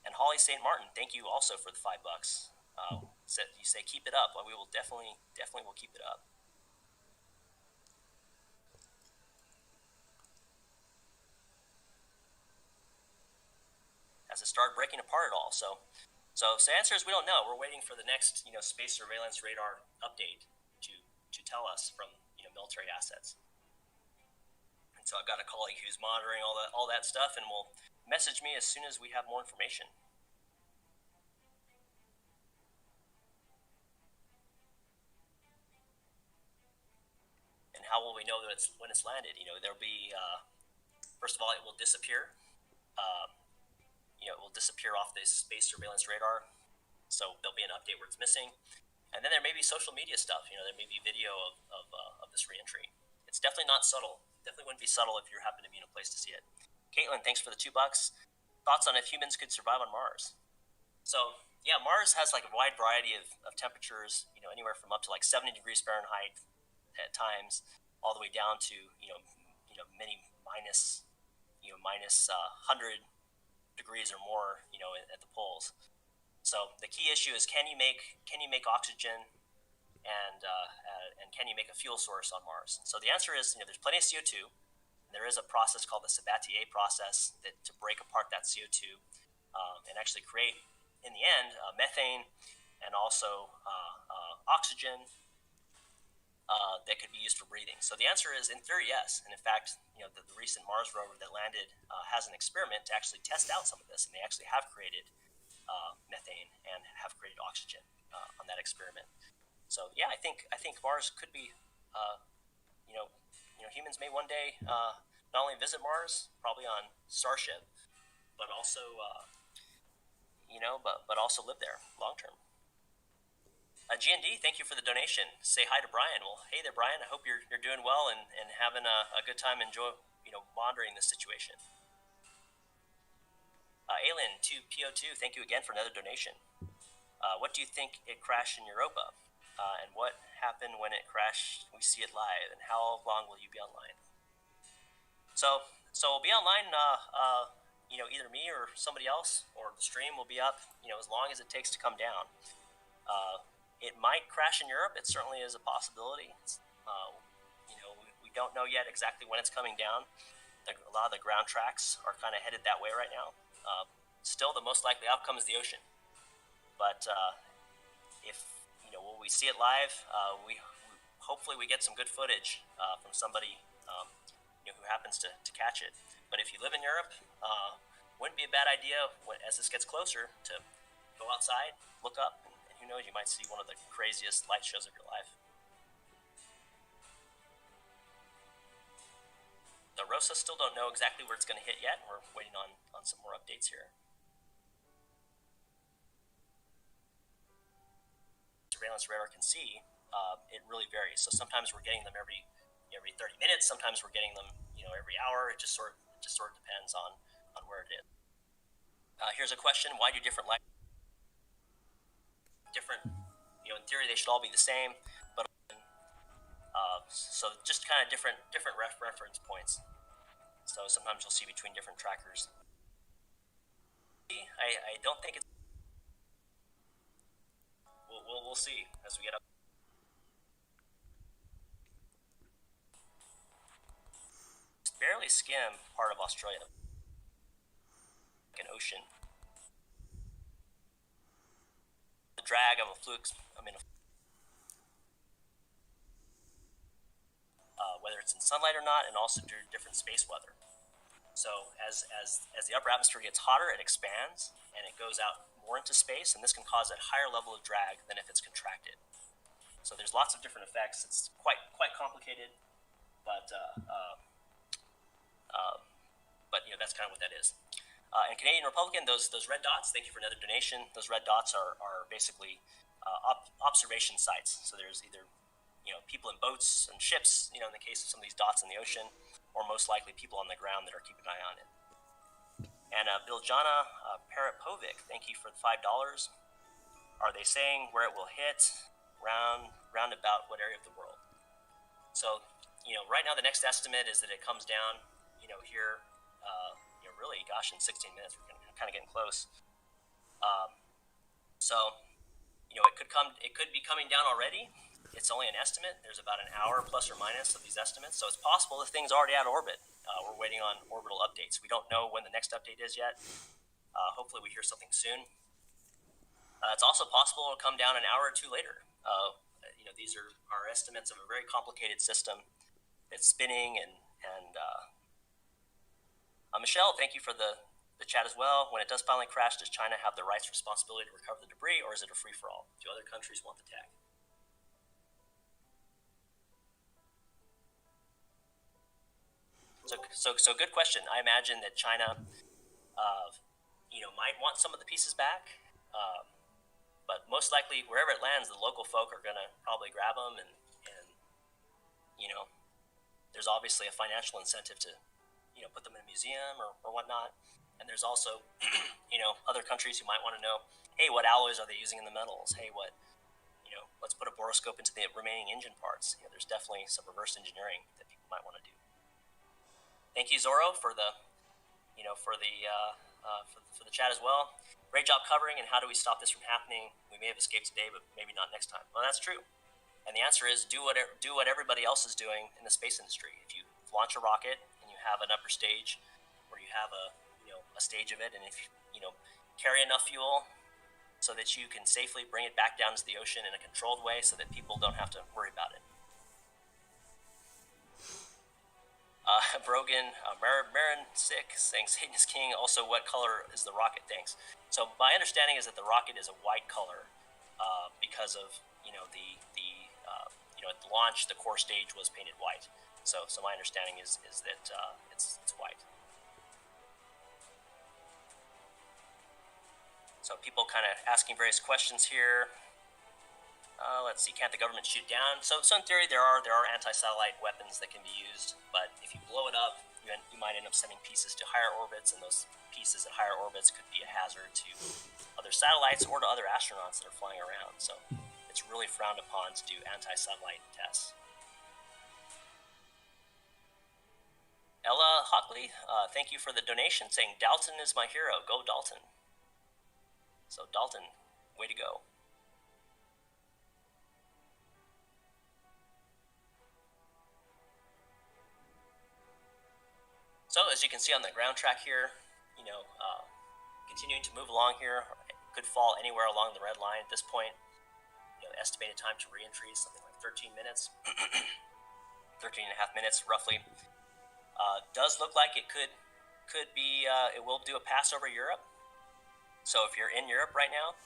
A: And Holly St. Martin, thank you also for the $5. You say keep it up. Well, we will definitely will keep it up. Has it started breaking apart at all? So the answer is we don't know. We're waiting for the next space surveillance radar update to tell us from military assets. And so I've got a colleague who's monitoring all that stuff and will message me as soon as we have more information. And how will we know that when it's landed? There'll be first of all, it will disappear. It will disappear off this space surveillance radar. So there'll be an update where it's missing. And then there may be social media stuff. There may be video of this reentry. It's definitely not subtle. Definitely wouldn't be subtle if you happen to be in a place to see it. Caitlin, thanks for the $2. Thoughts on if humans could survive on Mars? So yeah, Mars has like a wide variety of temperatures. Anywhere from up to like 70 degrees Fahrenheit at times, all the way down to many minus 100 degrees or more at the poles. So the key issue is can you make oxygen and can you make a fuel source on Mars? So the answer is, there's plenty of CO2. There is a process called the Sabatier process to break apart that CO2 and actually create, in the end, methane and also oxygen that could be used for breathing. So the answer is, in theory, yes. And in fact, the recent Mars rover that landed has an experiment to actually test out some of this, and they actually have created methane and have created oxygen on that experiment. So yeah, I think Mars could be, humans may one day not only visit Mars, probably on Starship, but also, but also live there long term. G&D, thank you for the donation. Say hi to Brian. Well, hey there, Brian. I hope you're doing well and having a good time. Enjoy, monitoring this situation. Alien 2PO2, thank you again for another donation. What do you think it crashed in Europa? And what happened when it crashed? We see it live. And how long will you be online? So we'll be online. Either me or somebody else, or the stream will be up. As long as it takes to come down. It might crash in Europe. It certainly is a possibility. We don't know yet exactly when it's coming down. A lot of the ground tracks are kind of headed that way right now. Still, the most likely outcome is the ocean. But if will we see it live? We hopefully we get some good footage from somebody who happens to catch it. But if you live in Europe, wouldn't be a bad idea as this gets closer to go outside, look up, and who knows, you might see one of the craziest light shows of your life. The ROSA still don't know exactly where it's going to hit yet. We're waiting on some more updates here. Surveillance radar can see, it really varies. So sometimes we're getting them every 30 minutes. Sometimes we're getting them every hour. It just sort of depends on where it is. Here's a question: why do different light? Different, in theory they should all be the same, but so just kind of different reference points. So sometimes you'll see between different trackers. I don't think it's. We'll see as we get up. Just barely skim part of Australia, like an ocean. The drag of a fluke. Whether it's in sunlight or not, and also due to different space weather. So as the upper atmosphere gets hotter, it expands and it goes out more into space, and this can cause a higher level of drag than if it's contracted. So there's lots of different effects. It's quite complicated, but that's kind of what that is. And Canadian Republican, those red dots. Thank you for another donation. Those red dots are basically observation sites. So there's either people in boats and ships, in the case of some of these dots in the ocean, or most likely people on the ground that are keeping an eye on it. And Biljana Parapovic, thank you for the $5. Are they saying where it will hit? Round about what area of the world? So, right now the next estimate is that it comes down, here, really, gosh, in 16 minutes, we're kind of getting close. It could be coming down already. It's only an estimate. There's about an hour plus or minus of these estimates, so it's possible the thing's already out of orbit. We're waiting on orbital updates. We don't know when the next update is yet. Hopefully we hear something soon. It's also possible it'll come down an hour or two later. These are our estimates of a very complicated system that's spinning. And Michelle, thank you for the chat as well. When it does finally crash, does China have the rights responsibility to recover the debris, or is it a free-for-all? Do other countries want the tech? So good question. I imagine that China, might want some of the pieces back, but most likely wherever it lands, the local folk are going to probably grab them, and there's obviously a financial incentive to, put them in a museum or whatnot. And there's also, other countries who might want to know, hey, what alloys are they using in the metals? Hey, let's put a boroscope into the remaining engine parts. There's definitely some reverse engineering that people might want to do. Thank you, Zorro, for the chat as well. Great job covering, and how do we stop this from happening? We may have escaped today, but maybe not next time. Well, that's true. And the answer is do what everybody else is doing in the space industry. If you launch a rocket and you have an upper stage, or you have a stage of it, and if you carry enough fuel so that you can safely bring it back down to the ocean in a controlled way, so that people don't have to worry about it. Brogan, Marin Sick saying Satan is king. Also, what color is the rocket? Thanks. So my understanding is that the rocket is a white color because of at the launch the core stage was painted white. So my understanding is that it's white. So people kind of asking various questions here. Let's see, can't the government shoot down? So in theory, there are anti-satellite weapons that can be used, but if you blow it up, you might end up sending pieces to higher orbits, and those pieces at higher orbits could be a hazard to other satellites or to other astronauts that are flying around. So it's really frowned upon to do anti-satellite tests. Ella Hockley, thank you for the donation, saying Dalton is my hero. Go Dalton. So Dalton, way to go. So as you can see on the ground track here, continuing to move along here, could fall anywhere along the red line at this point. Estimated time to re-entry is something like 13 minutes, 13 and a half minutes roughly. Does look like it could be, it will do a pass over Europe. So if you're in Europe right now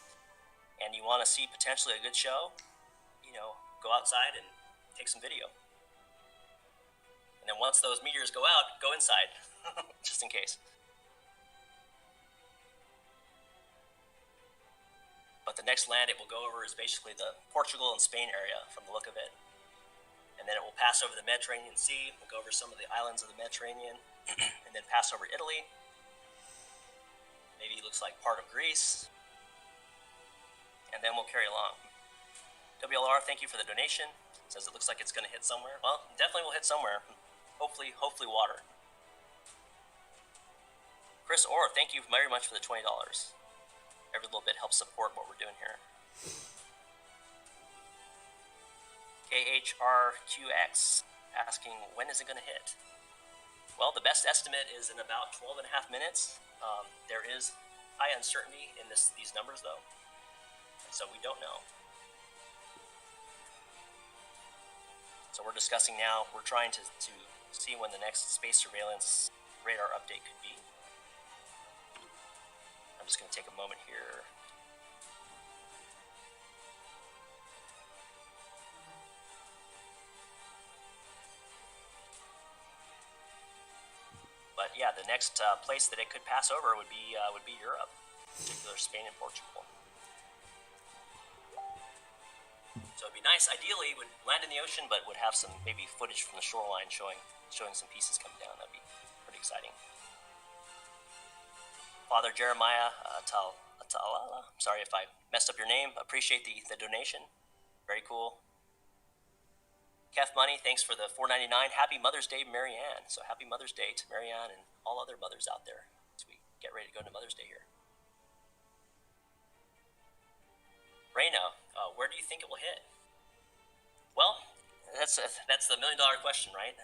A: and you want to see potentially a good show, go outside and take some video. And then once those meteors go out, go inside, just in case. But the next land it will go over is basically the Portugal and Spain area from the look of it. And then it will pass over the Mediterranean Sea, we'll go over some of the islands of the Mediterranean, and then pass over Italy. Maybe it looks like part of Greece. And then we'll carry along. WLR, thank you for the donation. Says it looks like it's going to hit somewhere. Well, definitely will hit somewhere. Hopefully water. Chris Orr, thank you very much for the $20. Every little bit helps support what we're doing here. KHRQX asking, when is it going to hit? Well, the best estimate is in about 12 and a half minutes. There is high uncertainty in these numbers, though, and so we don't know. So we're discussing now, we're trying to see when the next space surveillance radar update could be. I'm just going to take a moment here. But yeah, the next place that it could pass over would be Europe, in particular Spain and Portugal. So it'd be nice. Ideally, it would land in the ocean, but would have some maybe footage from the shoreline showing some pieces coming down. That'd be pretty exciting. Father Jeremiah Talala, sorry if I messed up your name. Appreciate the donation. Very cool. Kef Money, thanks for the $4.99. Happy Mother's Day, Marianne. So happy Mother's Day to Marianne and all other mothers out there as we get ready to go into Mother's Day here. Reyna, where do you think it will hit? Well, that's the million-dollar question, right?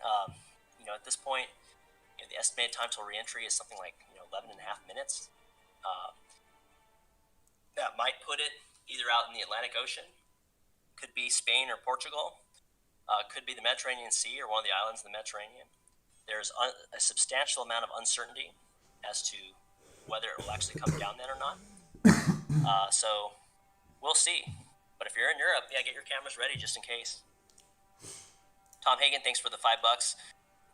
A: At this point, the estimated time till reentry is something like 11 and a half minutes. That might put it either out in the Atlantic Ocean, could be Spain or Portugal, could be the Mediterranean Sea or one of the islands of the Mediterranean. There's a substantial amount of uncertainty as to whether it will actually come down then or not. So we'll see. But if you're in Europe, yeah, get your cameras ready just in case. Tom Hagen, thanks for the $5.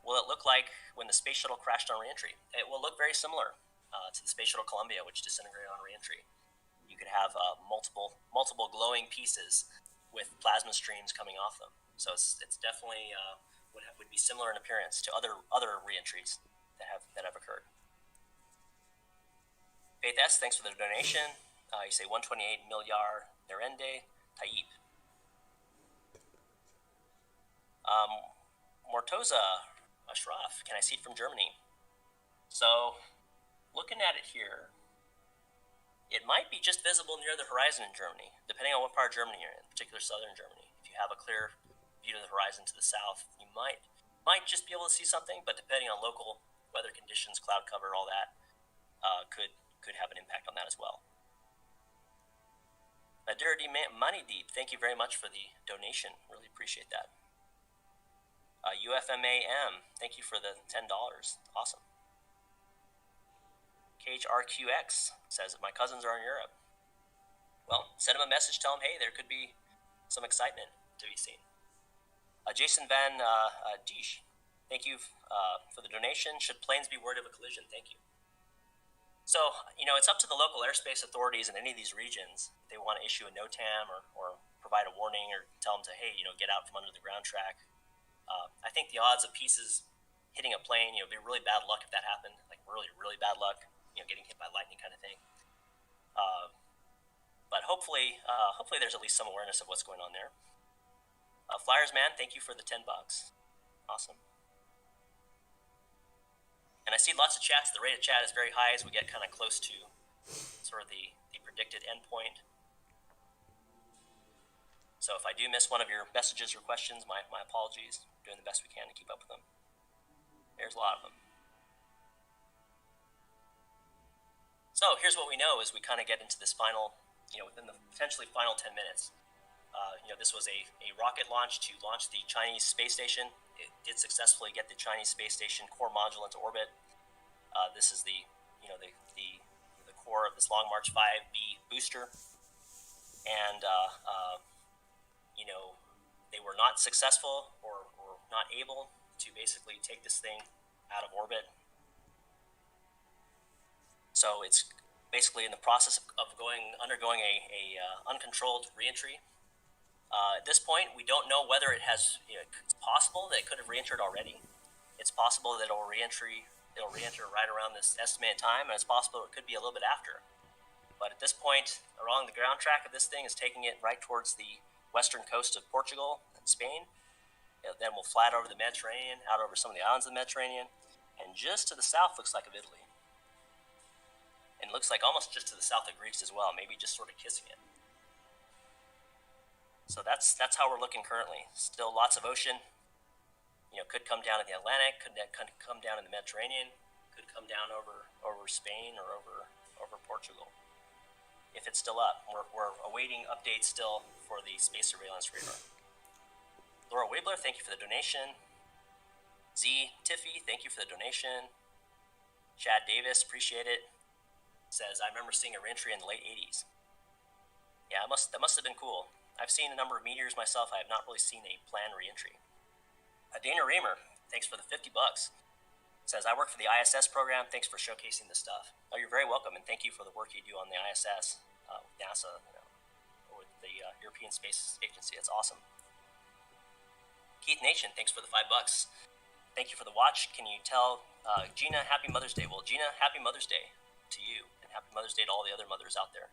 A: Will it look like when the space shuttle crashed on reentry? It will look very similar to the space shuttle Columbia, which disintegrated on reentry. You could have multiple glowing pieces with plasma streams coming off them. So it's definitely would be similar in appearance to other reentries that have occurred. Faith S, thanks for the donation. You say 128 milliard Nerende Taib. Mortoza Ashraf, can I see it from Germany? So, looking at it here, it might be just visible near the horizon in Germany, depending on what part of Germany you're in, particularly southern Germany. If you have a clear view to the horizon to the south, you might just be able to see something, but depending on local weather conditions, cloud cover, all that, could have an impact on that as well. Dirty Money Deep, thank you very much for the donation. Really appreciate that. UFMAM, thank you for the $10. Awesome. KHRQX says that my cousins are in Europe. Well, send them a message, tell them, hey, there could be some excitement to be seen. Jason Van Diesch, thank you for the donation. Should planes be worried of a collision? Thank you. So, it's up to the local airspace authorities in any of these regions. If they want to issue a NOTAM or provide a warning or tell them to, hey, get out from under the ground track. I think the odds of pieces hitting a plane, it'd be really bad luck if that happened, like really, really bad luck, getting hit by lightning kind of thing. But hopefully there's at least some awareness of what's going on there. Flyers Man, thank you for the $10. Awesome. And I see lots of chats. The rate of chat is very high as we get kind of close to sort of the predicted endpoint. So if I do miss one of your messages or questions, my apologies. We're doing the best we can to keep up with them. There's a lot of them. So here's what we know as we kind of get into this final, within the potentially final 10 minutes. This was a rocket launch to launch the Chinese space station. It did successfully get the Chinese space station core module into orbit. This is the core of this Long March 5B booster. And, they were not successful or not able to basically take this thing out of orbit. So it's basically in the process of undergoing a uncontrolled reentry. At this point, we don't know whether it has. It's possible that it could have reentered already. It's possible that it'll reenter right around this estimated time, and it's possible it could be a little bit after. But at this point, along the ground track of this thing is taking it right towards the western coast of Portugal and Spain. Then we'll fly over the Mediterranean, out over some of the islands of the Mediterranean, and just to the south looks like of Italy. And it looks like almost just to the south of Greece as well, maybe just sort of kissing it. So that's how we're looking currently. Still lots of ocean. Could come down in the Atlantic, could come down in the Mediterranean, could come down over Spain or over Portugal. If it's still up, we're awaiting updates still for the space surveillance radar. Laura Wabler, thank you for the donation. Z Tiffy, thank you for the donation. Chad Davis, appreciate it. Says, I remember seeing a reentry in the late 80s. Yeah, that must have been cool. I've seen a number of meteors myself. I have not really seen a planned reentry. Dana Reamer, thanks for the $50. Says, I work for the ISS program. Thanks for showcasing this stuff. Oh, you're very welcome, and thank you for the work you do on the ISS with NASA, or with the European Space Agency. That's awesome. Keith Nation, thanks for the $5. Thank you for the watch. Can you tell Gina Happy Mother's Day? Well, Gina, Happy Mother's Day to you, and Happy Mother's Day to all the other mothers out there.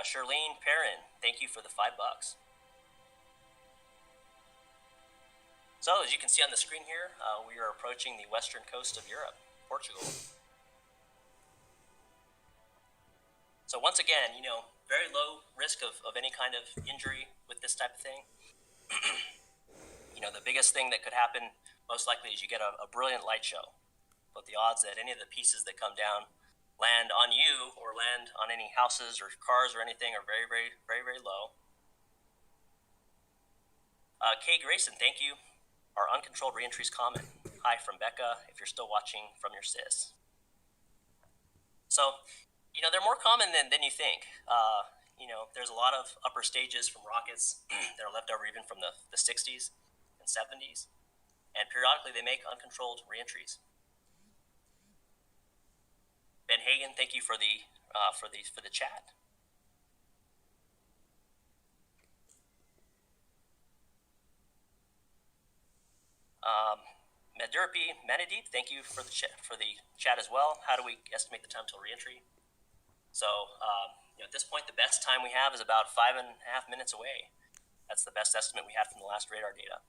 A: Charlene Perrin, thank you for the $5. So, as you can see on the screen here, we are approaching the western coast of Europe, Portugal. So once again, very low risk of any kind of injury with this type of thing. The biggest thing that could happen, most likely, is you get a brilliant light show. But the odds that any of the pieces that come down land on you or land on any houses or cars or anything are very, very, very, very low. Kay Grayson, thank you. Are uncontrolled reentries common? Hi from Becca, if you're still watching from your sis. So, they're more common than you think. There's a lot of upper stages from rockets that are left over even from the 60s and 70s. And periodically they make uncontrolled reentries. Ben Hagen, thank you for the chat. Medurpi Manadip, thank you for the chat as well. How do we estimate the time till reentry? So at this point, the best time we have is about 5.5 minutes away. That's the best estimate we had from the last radar data.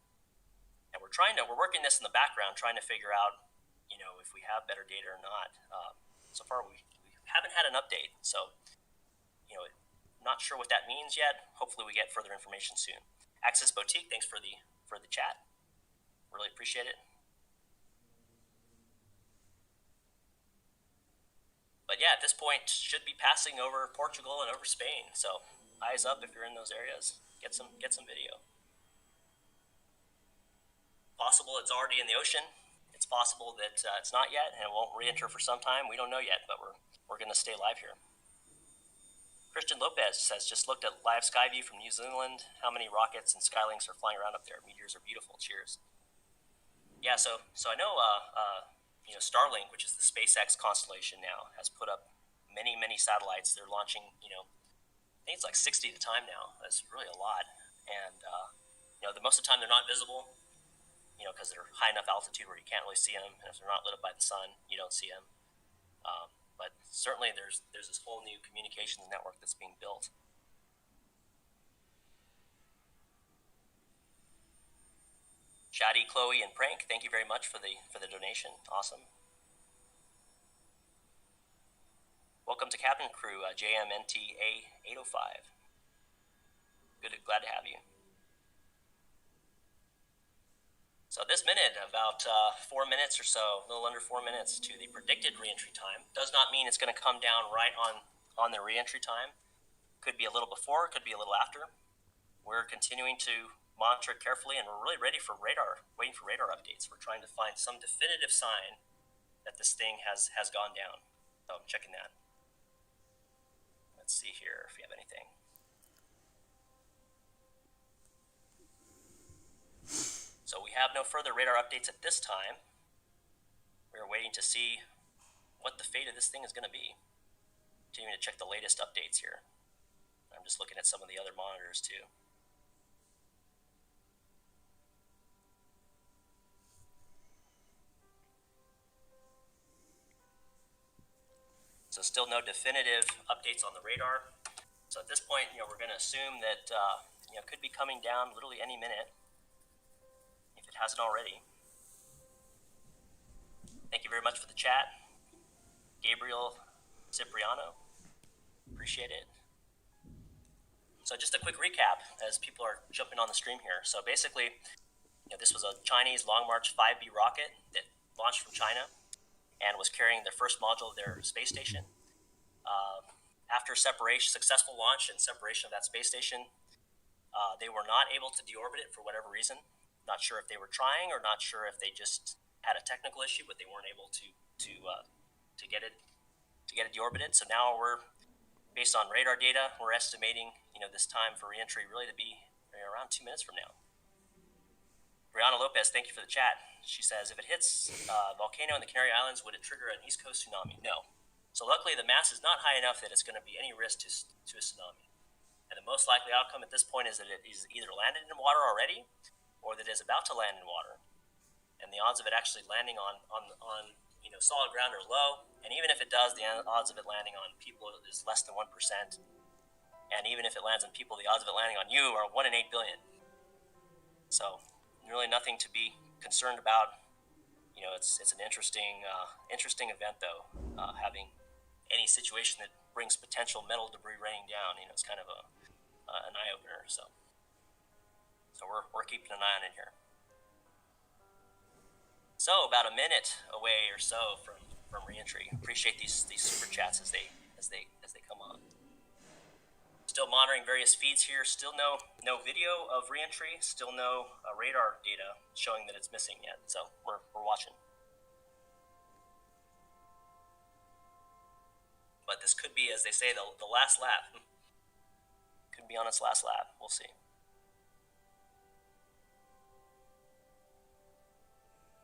A: And we're working this in the background, trying to figure out, if we have better data or not. So far, we haven't had an update. So, Not sure what that means yet. Hopefully we get further information soon. Access Boutique, thanks for the chat. Really appreciate it. But yeah, at this point, should be passing over Portugal and over Spain. So eyes up if you're in those areas. Get some video. Possible it's already in the ocean. It's possible that it's not yet, and it won't re-enter for some time. We don't know yet, but we're going to stay live here. Christian Lopez says, just looked at live sky view from New Zealand. How many rockets and Skylinks are flying around up there? Meteors are beautiful. Cheers. Yeah, so I know Starlink, which is the SpaceX constellation now, has put up many satellites. They're launching, I think it's like 60 at a time now. That's really a lot. And the most of the time they're not visible, because they're high enough altitude where you can't really see them. And if they're not lit up by the sun, you don't see them. But certainly there's this whole new communications network that's being built. Shadi, Chloe, and Prank, thank you very much for the donation. Awesome. Welcome to Cabin Crew, JMNTA 805. Glad to have you. So this minute, about 4 minutes or so, a little under 4 minutes to the predicted reentry time. Does not mean it's going to come down right on the reentry time. Could be a little before, could be a little after. We're continuing to monitor it carefully, and we're really ready for radar, waiting for radar updates. We're trying to find some definitive sign that this thing has gone down. So I'm checking that. Let's see here if we have anything. So we have no further radar updates at this time. We're waiting to see what the fate of this thing is going to be. Continuing to check the latest updates here. I'm just looking at some of the other monitors too. So still no definitive updates on the radar. So at this point, we're going to assume that could be coming down literally any minute, if it hasn't already. Thank you very much for the chat, Gabriel Cipriano. Appreciate it. So just a quick recap as people are jumping on the stream here. So basically, this was a Chinese Long March 5B rocket that launched from China and was carrying their first module of their space station. After successful launch and separation of that space station, they were not able to deorbit it for whatever reason. Not sure if they were trying or not sure if they just had a technical issue, but they weren't able to get it deorbited. So now we're, based on radar data, we're estimating this time for reentry really to be around 2 minutes from now. Brianna Lopez, thank you for the chat. She says, if it hits Volcano in the Canary Islands, would it trigger an East Coast tsunami? No. So luckily, the mass is not high enough that it's going to be any risk to a tsunami. And the most likely outcome at this point is that it is either landed in water already, or that it is about to land in water. And the odds of it actually landing on solid ground are low. And even if it does, the odds of it landing on people is less than 1%. And even if it lands on people, the odds of it landing on you are 1 in 8 billion. So really nothing to be concerned about. It's an interesting event though. Having any situation that brings potential metal debris raining down, it's kind of an eye opener. So we're keeping an eye on it here. So about a minute away or so from reentry. Appreciate these super chats as they come on. Still monitoring various feeds here. Still no video of reentry. Still no radar data showing that it's missing yet. So we're watching. But this could be, as they say, the last lap. Could be on its last lap. We'll see.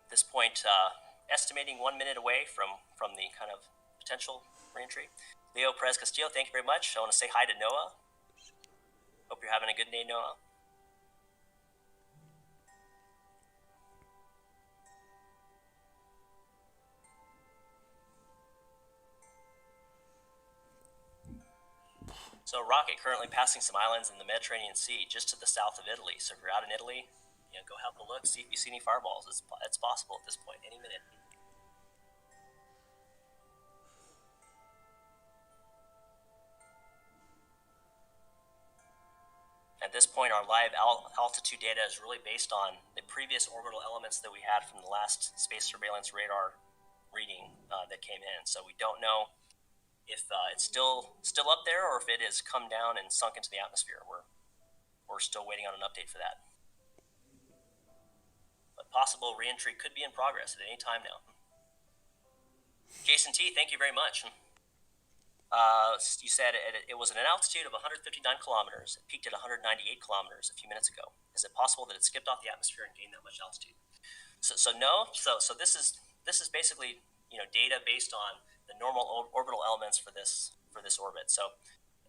A: At this point, estimating 1 minute away from the kind of potential reentry. Leo Perez Castillo, thank you very much. I want to say hi to Noah. Hope you're having a good day, Noah. So rocket currently passing some islands in the Mediterranean Sea, just to the south of Italy. So if you're out in Italy, go have a look, see if you see any fireballs. It's possible at this point, any minute. point, our live altitude data is really based on the previous orbital elements that we had from the last space surveillance radar reading that came in. So we don't know if it's still up there or if it has come down and sunk into the atmosphere. We're still waiting on an update for that. But possible reentry could be in progress at any time now. Jason T, thank you very much. You said it was at an altitude of 159 kilometers. It peaked at 198 kilometers a few minutes ago. Is it possible that it skipped off the atmosphere and gained that much altitude? So no. So this is basically data based on the normal orbital elements for this orbit. So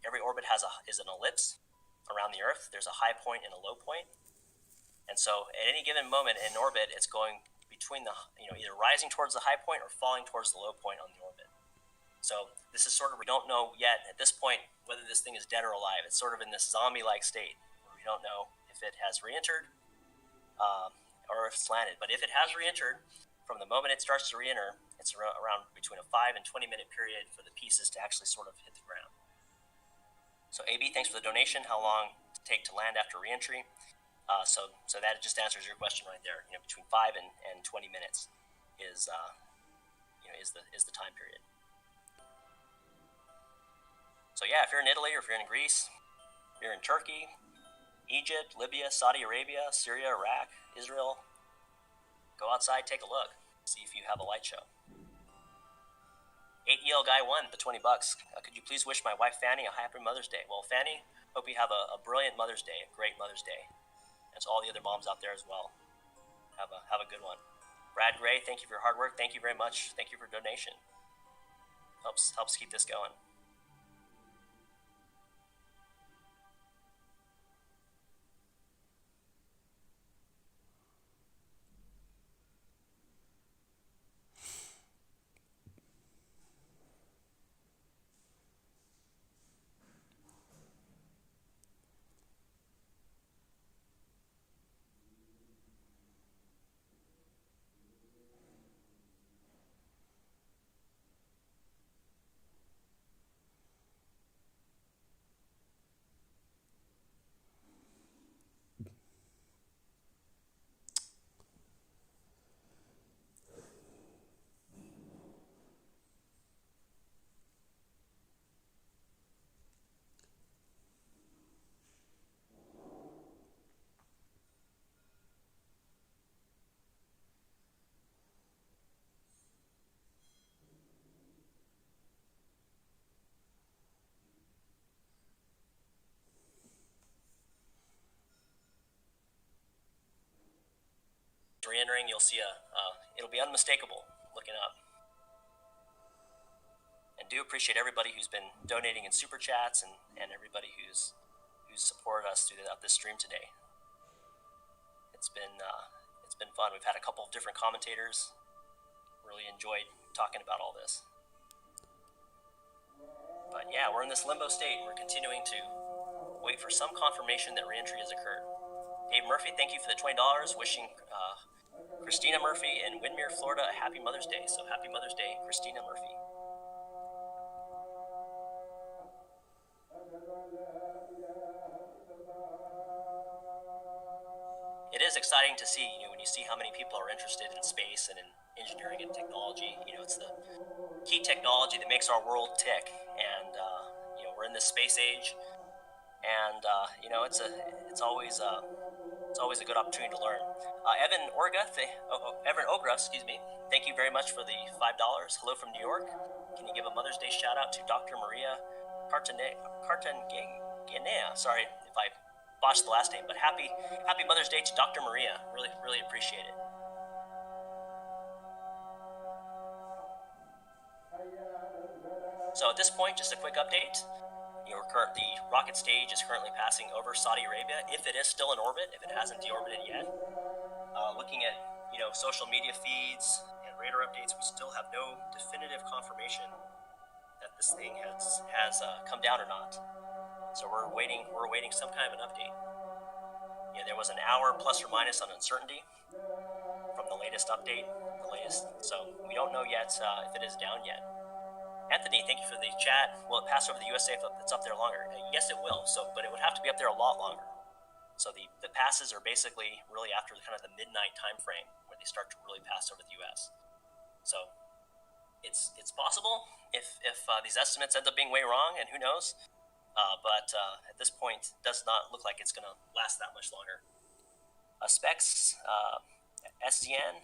A: every orbit is an ellipse around the Earth. There's a high point and a low point, and so at any given moment in orbit, it's going between the either rising towards the high point or falling towards the low point on the orbit. So this is sort of, we don't know yet at this point whether this thing is dead or alive. It's sort of in this zombie-like state where we don't know if it has re-entered or if it's landed. But if it has re-entered, from the moment it starts to re-enter, it's around between a 5 and 20 minute period for the pieces to actually sort of hit the ground. So AB, thanks for the donation. How long does it take to land after re-entry? So that just answers your question right there. Between 5 and 20 minutes is the time period. So yeah, if you're in Italy or if you're in Greece, if you're in Turkey, Egypt, Libya, Saudi Arabia, Syria, Iraq, Israel, go outside, take a look, see if you have a light show. 8EL Guy 1, the $20. Could you please wish my wife Fanny a happy Mother's Day? Well, Fanny, hope you have a brilliant Mother's Day, a great Mother's Day. And to all the other moms out there as well. Have a good one. Brad Gray, thank you for your hard work. Thank you very much. Thank you for donation. Helps keep this going. Re-entering, you'll see it'll be unmistakable looking up. And do appreciate everybody who's been donating in super chats and everybody who's supported us throughout this stream today. It's been fun. We've had a couple of different commentators. Really enjoyed talking about all this. But yeah, we're in this limbo state. We're continuing to wait for some confirmation that re-entry has occurred. Dave Murphy, thank you for the $20. Wishing Christina Murphy in Windermere, Florida, a happy Mother's Day. So happy Mother's Day, Christina Murphy. It is exciting to see, when you see how many people are interested in space and in engineering and technology. It's the key technology that makes our world tick. And we're in this space age, and it's always a good opportunity to learn. Evan Ogra, thank you very much for the $5. Hello from New York. Can you give a Mother's Day shout out to Dr. Maria Cartanganea? Sorry if I botched the last name, but happy Mother's Day to Dr. Maria. Really, really appreciate it. So at this point, just a quick update. The rocket stage is currently passing over Saudi Arabia, if it is still in orbit, if it hasn't deorbited yet. Looking at social media feeds and radar updates, we still have no definitive confirmation that this thing has come down or not. So we're waiting some kind of an update. There was an hour plus or minus on uncertainty from the latest update, so we don't know yet if it is down yet. Anthony, thank you for the chat. Will it pass over the USA if it's up there longer? Yes, it will. But it would have to be up there a lot longer. So the passes are basically really after kind of the midnight time frame where they start to really pass over the U.S. So it's possible if these estimates end up being way wrong, and who knows. But at this point, it does not look like it's going to last that much longer. Specs, SDN,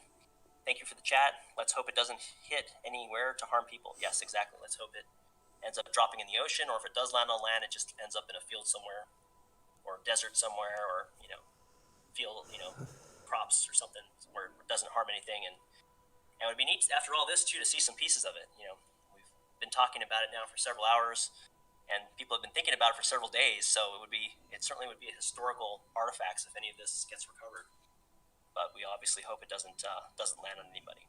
A: thank you for the chat. Let's hope it doesn't hit anywhere to harm people. Yes, exactly. Let's hope it ends up dropping in the ocean, or if it does land on land, it just ends up in a field somewhere, or desert somewhere, or field, crops or something where it doesn't harm anything. And it would be neat after all this too to see some pieces of it. We've been talking about it now for several hours, and people have been thinking about it for several days. So it certainly would be a historical artifacts if any of this gets recovered. But we obviously hope it doesn't land on anybody.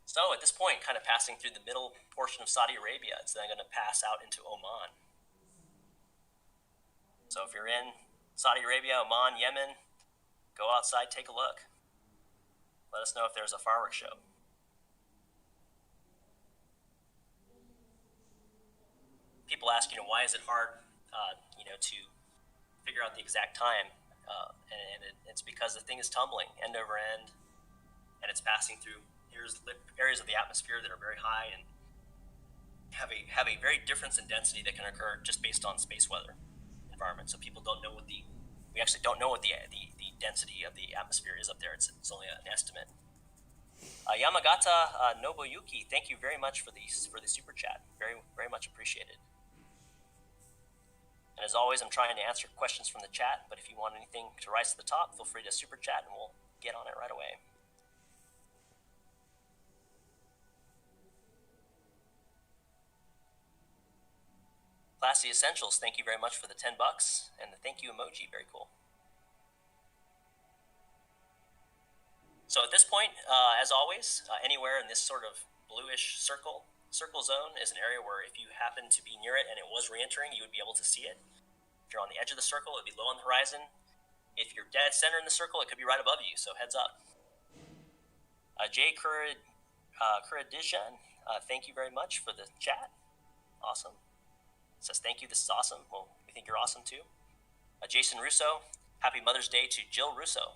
A: So at this point, kind of passing through the middle portion of Saudi Arabia, it's then going to pass out into Oman. So if you're in Saudi Arabia, Oman, Yemen, go outside, take a look. Let us know if there's a fireworks show. People ask, why is it hard, to figure out the exact time? And it's because the thing is tumbling end over end, and it's passing through areas of the atmosphere that are very high and have a very difference in density that can occur just based on space weather environment. So people don't know we actually don't know what the density of the atmosphere is up there. It's only an estimate. Yamagata Nobuyuki, thank you very much for the super chat. Very, very much appreciated. And as always, I'm trying to answer questions from the chat, but if you want anything to rise to the top, feel free to super chat and we'll get on it right away. Classy Essentials, thank you very much for the $10 and the thank you emoji, very cool. So at this point, as always, anywhere in this sort of bluish circle zone is an area where if you happen to be near it and it was re-entering, you would be able to see it. If you're on the edge of the circle, it would be low on the horizon. If you're dead center in the circle, it could be right above you, so heads up. Jay Kuradijan, thank you very much for the chat. Awesome. Says thank you, this is awesome. Well, we think you're awesome too. Jason Russo, happy Mother's Day to Jill Russo.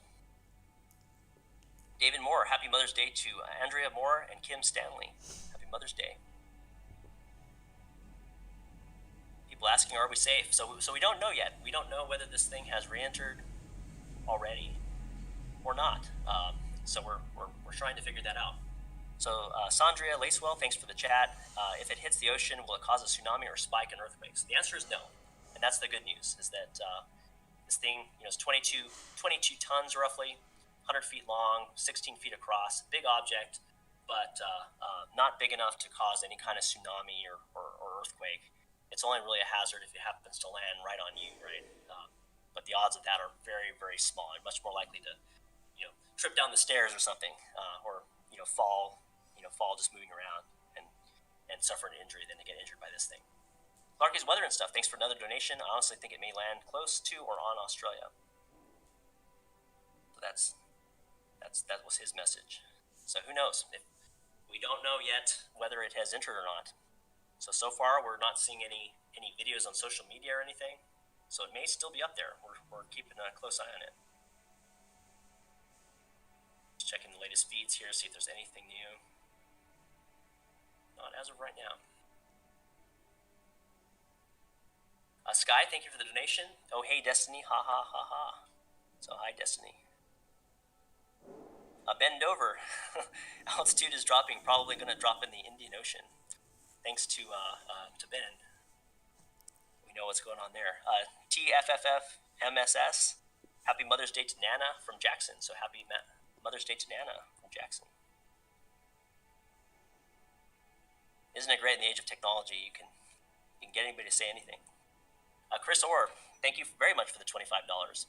A: David Moore, happy Mother's Day to Andrea Moore and Kim Stanley. Happy Mother's Day. People asking, are we safe? So we don't know yet. We don't know whether this thing has re-entered already or not. So we're trying to figure that out. So Sandria Lacewell, thanks for the chat. If it hits the ocean, will it cause a tsunami or spike in earthquakes? The answer is no. And that's the good news, is that this thing is 22 tons roughly, 100 feet long, 16 feet across, big object, but not big enough to cause any kind of tsunami or earthquake. It's only really a hazard if it happens to land right on you, right? But the odds of that are very, very small and much more likely to, trip down the stairs or something, or fall just moving around and suffer an injury than to get injured by this thing. Larky's Weather and Stuff, thanks for another donation. I honestly think it may land close to or on Australia. So that was his message. So who knows? If we don't know yet whether it has entered or not. So far we're not seeing any videos on social media or anything. So it may still be up there. We're keeping a close eye on it. Just checking the latest feeds here, see if there's anything new. Not as of right now. Sky, thank you for the donation. Oh, hey, Destiny, ha ha ha ha. So hi, Destiny. Bend over. Altitude is dropping, probably going to drop in the Indian Ocean. Thanks to Ben. We know what's going on there. TFFF-MSS, happy Mother's Day to Nana from Jackson. So happy Mother's Day to Nana from Jackson. Isn't it great in the age of technology, you can get anybody to say anything. Chris Orr, thank you very much for the $25.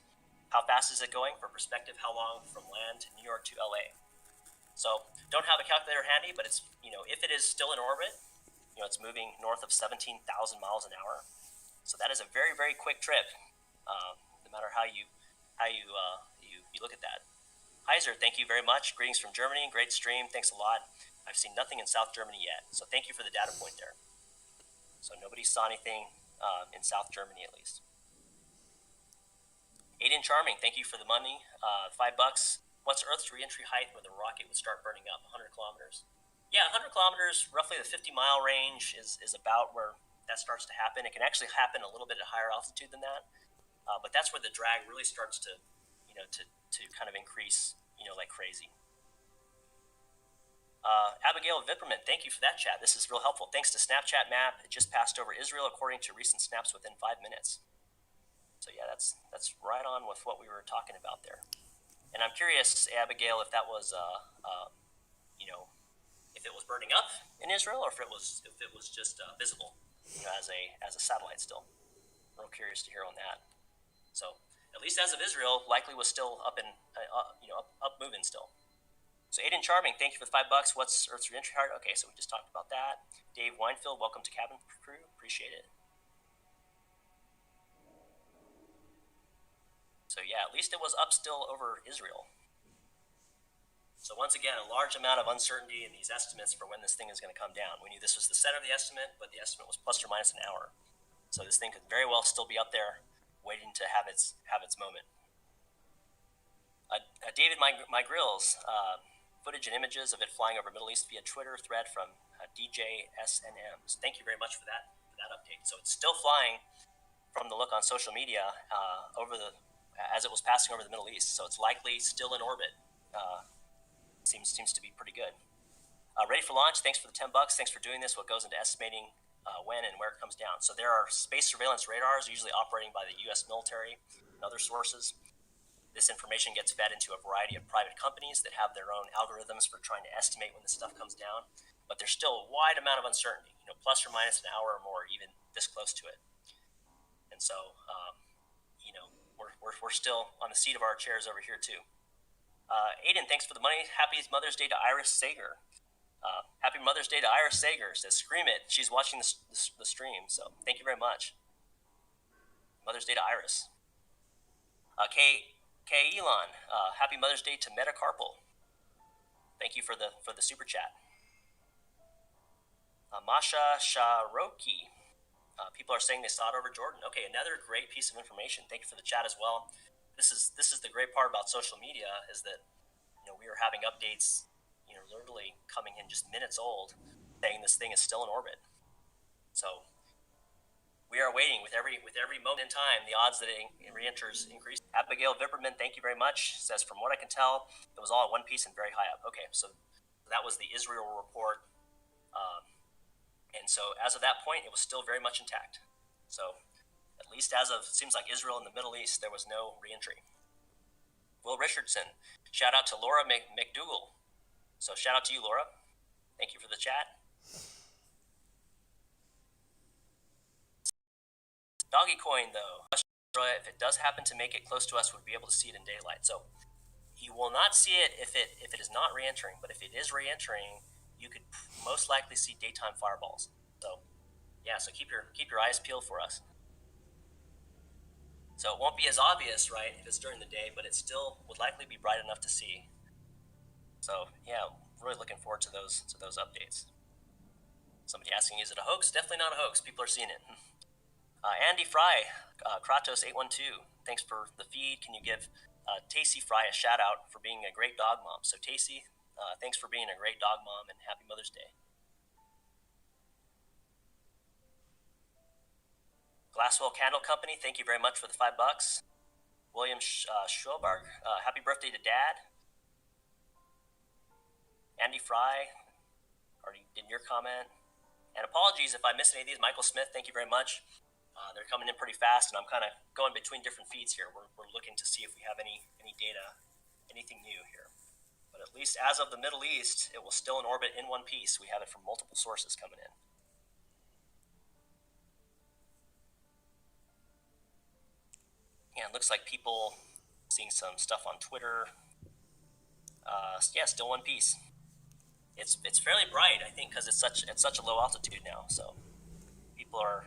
A: How fast is it going? For perspective, how long from land to New York to LA? So don't have a calculator handy, but it's, if it is still in orbit, it's moving north of 17,000 miles an hour. So that is a very, very quick trip, no matter how you look at that. Heiser, thank you very much. Greetings from Germany. Great stream. Thanks a lot. I've seen nothing in South Germany yet, so thank you for the data point there. So nobody saw anything in South Germany at least. Aiden Charming, thank you for the money. $5. What's Earth's re-entry height where the rocket would start burning up? 100 kilometers. Yeah, 100 kilometers, roughly the 50-mile range is about where that starts to happen. It can actually happen a little bit at higher altitude than that, but that's where the drag really starts to, to kind of increase, like crazy. Abigail Vipperman, thank you for that chat. This is real helpful. Thanks to Snapchat map, it just passed over Israel according to recent snaps within 5 minutes. So yeah, that's right on with what we were talking about there. And I'm curious, Abigail, if that was, if it was burning up in Israel, or if it was just visible, as a satellite still. Real curious to hear on that. So at least as of Israel, likely was still up moving still. So Aiden Charming, thank you for the $5. What's Earth's re-entry height? Okay, so we just talked about that. Dave Winefield, welcome to Cabin Crew. Appreciate it. So yeah, at least it was up still over Israel. So once again, a large amount of uncertainty in these estimates for when this thing is going to come down. We knew this was the center of the estimate, but the estimate was plus or minus an hour. So this thing could very well still be up there, waiting to have its moment. David My Grills, footage and images of it flying over Middle East via Twitter thread from DJ SNM. So thank you very much for that update. So it's still flying from the look on social media as it was passing over the Middle East. So it's likely still in orbit. Seems to be pretty good. Ready for launch. Thanks for the $10. Thanks for doing this. What goes into estimating when and where it comes down. So there are space surveillance radars usually operating by the U.S. military and other sources. This information gets fed into a variety of private companies that have their own algorithms for trying to estimate when this stuff comes down. But there's still a wide amount of uncertainty, plus or minus an hour or more, even this close to it. And so, we're still on the seat of our chairs over here too. Aiden, thanks for the money. Happy Mother's Day to Iris Sager. Happy Mother's Day to Iris Sager. Says, scream it. She's watching the stream. So thank you very much. Mother's Day to Iris. K. Elon. Happy Mother's Day to Metacarpal. Thank you for the super chat. Masha Sharoki. People are saying they saw it over Jordan. Okay, another great piece of information. Thank you for the chat as well. This is the great part about social media is that we are having updates literally coming in just minutes old saying this thing is still in orbit. So we are waiting with every moment in time. The odds that it re-enters increase. Abigail Vipperman, thank you very much. Says, from what I can tell, it was all in one piece and very high up. Okay, so that was the Israel report. And so as of that point, it was still very much intact. So at least as of, it seems like Israel and the Middle East, there was no re-entry. Will Richardson, shout out to Laura McDougall. So shout out to you, Laura. Thank you for the chat. Doggy Coin, though, if it does happen to make it close to us, we'd be able to see it in daylight. So you will not see it if it is not re-entering, but if it is re-entering, you could most likely see daytime fireballs. So yeah, so keep your eyes peeled for us. So it won't be as obvious, right, if it's during the day, but it still would likely be bright enough to see. So yeah, really looking forward to those updates. Somebody asking, is it a hoax? Definitely not a hoax. People are seeing it. Andy Fry, Kratos812, thanks for the feed. Can you give Tacy Fry a shout out for being a great dog mom? So Tacy, thanks for being a great dog mom and happy Mother's Day. Glasswell Candle Company, thank you very much for the $5. William Schulberg, happy birthday to Dad. Andy Fry, already did your comment. And apologies if I missed any of these. Michael Smith, thank you very much. They're coming in pretty fast, and I'm kind of going between different feeds here. We're looking to see if we have any data, anything new here. But at least as of the Middle East, it was still in orbit in one piece. We have it from multiple sources coming in. Yeah, it looks like people seeing some stuff on Twitter. Yeah, still one piece. It's fairly bright, I think, because it's such a low altitude now. So people are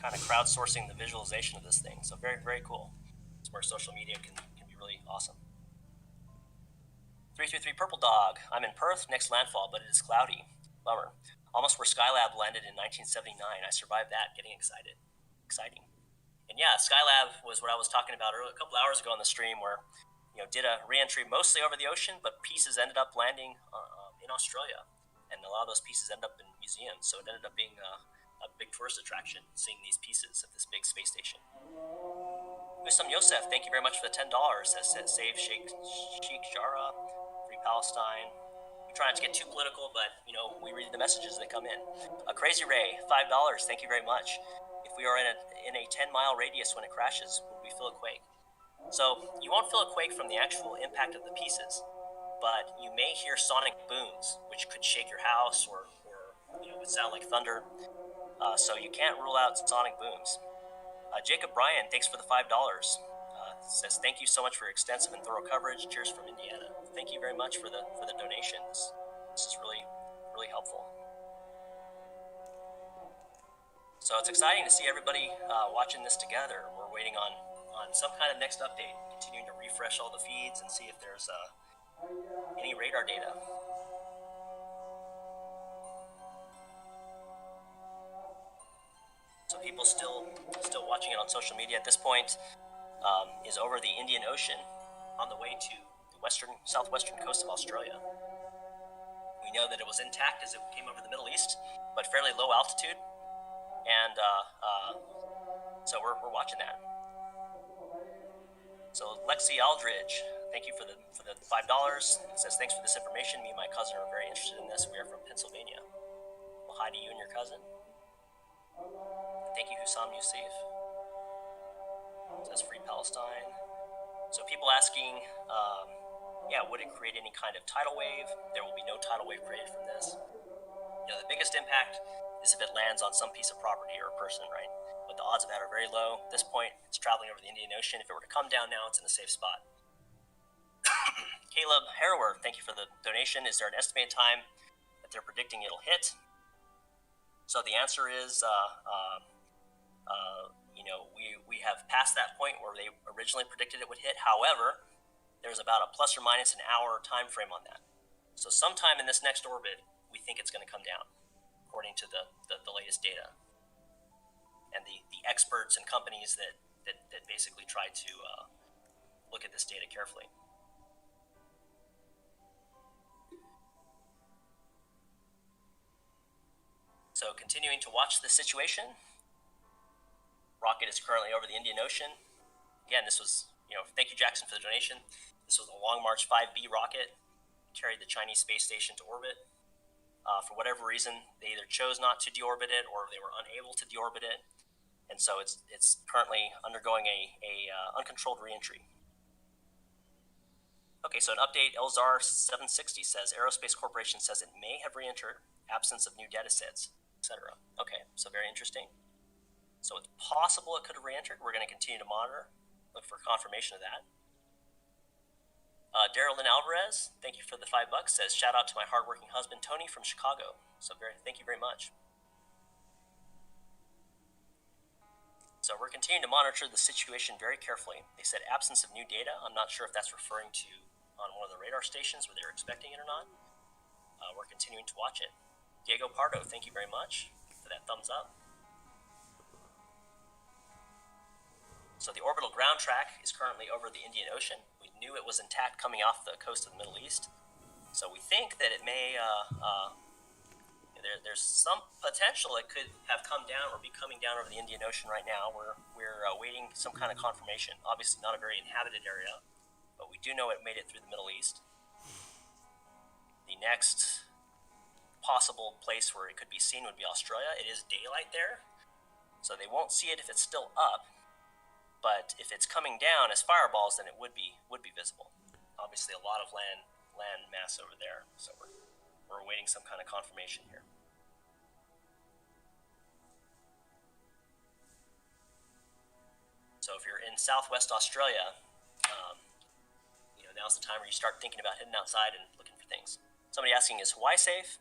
A: kind of crowdsourcing the visualization of this thing. So very, very cool. It's where social media can be really awesome. 333 Purple Dog. I'm in Perth, next landfall, but it is cloudy. Bummer. almost where Skylab landed in 1979. I survived that, getting exciting. And yeah, Skylab was what I was talking about a couple hours ago on the stream, where did a re-entry mostly over the ocean, but pieces ended up landing in Australia, and a lot of those pieces ended up in museums. So it ended up being a big tourist attraction, seeing these pieces of this big space station. Usam Yosef, thank you very much for the $10. Says save Sheikh Jarrah, free Palestine. We try not to get too political, but we read the messages that come in. Crazy Ray, $5. Thank you very much. If we are in a 10-mile radius when it crashes, would we feel a quake? So you won't feel a quake from the actual impact of the pieces, but you may hear sonic booms, which could shake your house or would sound like thunder. So you can't rule out sonic booms. Jacob Bryan, thanks for the $5. Says thank you so much for your extensive and thorough coverage. Cheers from Indiana. Thank you very much for the donations. This is really, really helpful. So it's exciting to see everybody watching this together. We're waiting on some kind of next update, continuing to refresh all the feeds and see if there's any radar data. So people still watching it on social media at this point. Is over the Indian Ocean on the way to the southwestern coast of Australia. We know that it was intact as it came over the Middle East, but fairly low altitude, and so we're watching that. So Lexi Aldridge, thank you for the $5. It says thanks for this information. Me and my cousin are very interested in this. We are from Pennsylvania. Well, hi to you and your cousin. Thank you, Hussam Yusuf. It says free Palestine. So people asking, would it create any kind of tidal wave? There will be no tidal wave created from this. The biggest impact is if it lands on some piece of property or a person, right? But the odds of that are very low. At this point, it's traveling over the Indian Ocean. If it were to come down now, it's in a safe spot. Caleb Harrower, thank you for the donation. Is there an estimated time that they're predicting it'll hit? So the answer is, we have passed that point where they originally predicted it would hit. However, there's about a plus or minus an hour time frame on that. So sometime in this next orbit, we think it's going to come down, according to the latest data. And the experts and companies that basically try to look at this data carefully. So continuing to watch the situation. Rocket is currently over the Indian Ocean. Again, this was, thank you, Jackson, for the donation. This was a Long March 5B rocket, carried the Chinese space station to orbit. For whatever reason, they either chose not to deorbit it or they were unable to deorbit it. And so it's currently undergoing a uncontrolled reentry. Okay, so an update, Elzar 760 says, Aerospace Corporation says it may have reentered, absence of new data sets, etc. Okay, so very interesting. So it's possible it could have reentered. We're going to continue to monitor, look for confirmation of that. Daryl Lynn Alvarez, thank you for the $5. Says, shout out to my hardworking husband, Tony, from Chicago. So thank you very much. So we're continuing to monitor the situation very carefully. They said absence of new data. I'm not sure if that's referring to on one of the radar stations where they're expecting it or not. We're continuing to watch it. Diego Pardo, thank you very much for that thumbs up. So the orbital ground track is currently over the Indian Ocean. We knew it was intact coming off the coast of the Middle East. So we think that it may, there's some potential it could have come down or be coming down over the Indian Ocean right now. We're waiting some kind of confirmation. Obviously not a very inhabited area, but we do know it made it through the Middle East. The next possible place where it could be seen would be Australia. It is daylight there, so they won't see it if it's still up. But if it's coming down as fireballs, then it would be visible. Obviously, a lot of land mass over there, so we're awaiting some kind of confirmation here. So if you're in Southwest Australia, now's the time where you start thinking about heading outside and looking for things. Somebody asking, is Hawaii safe?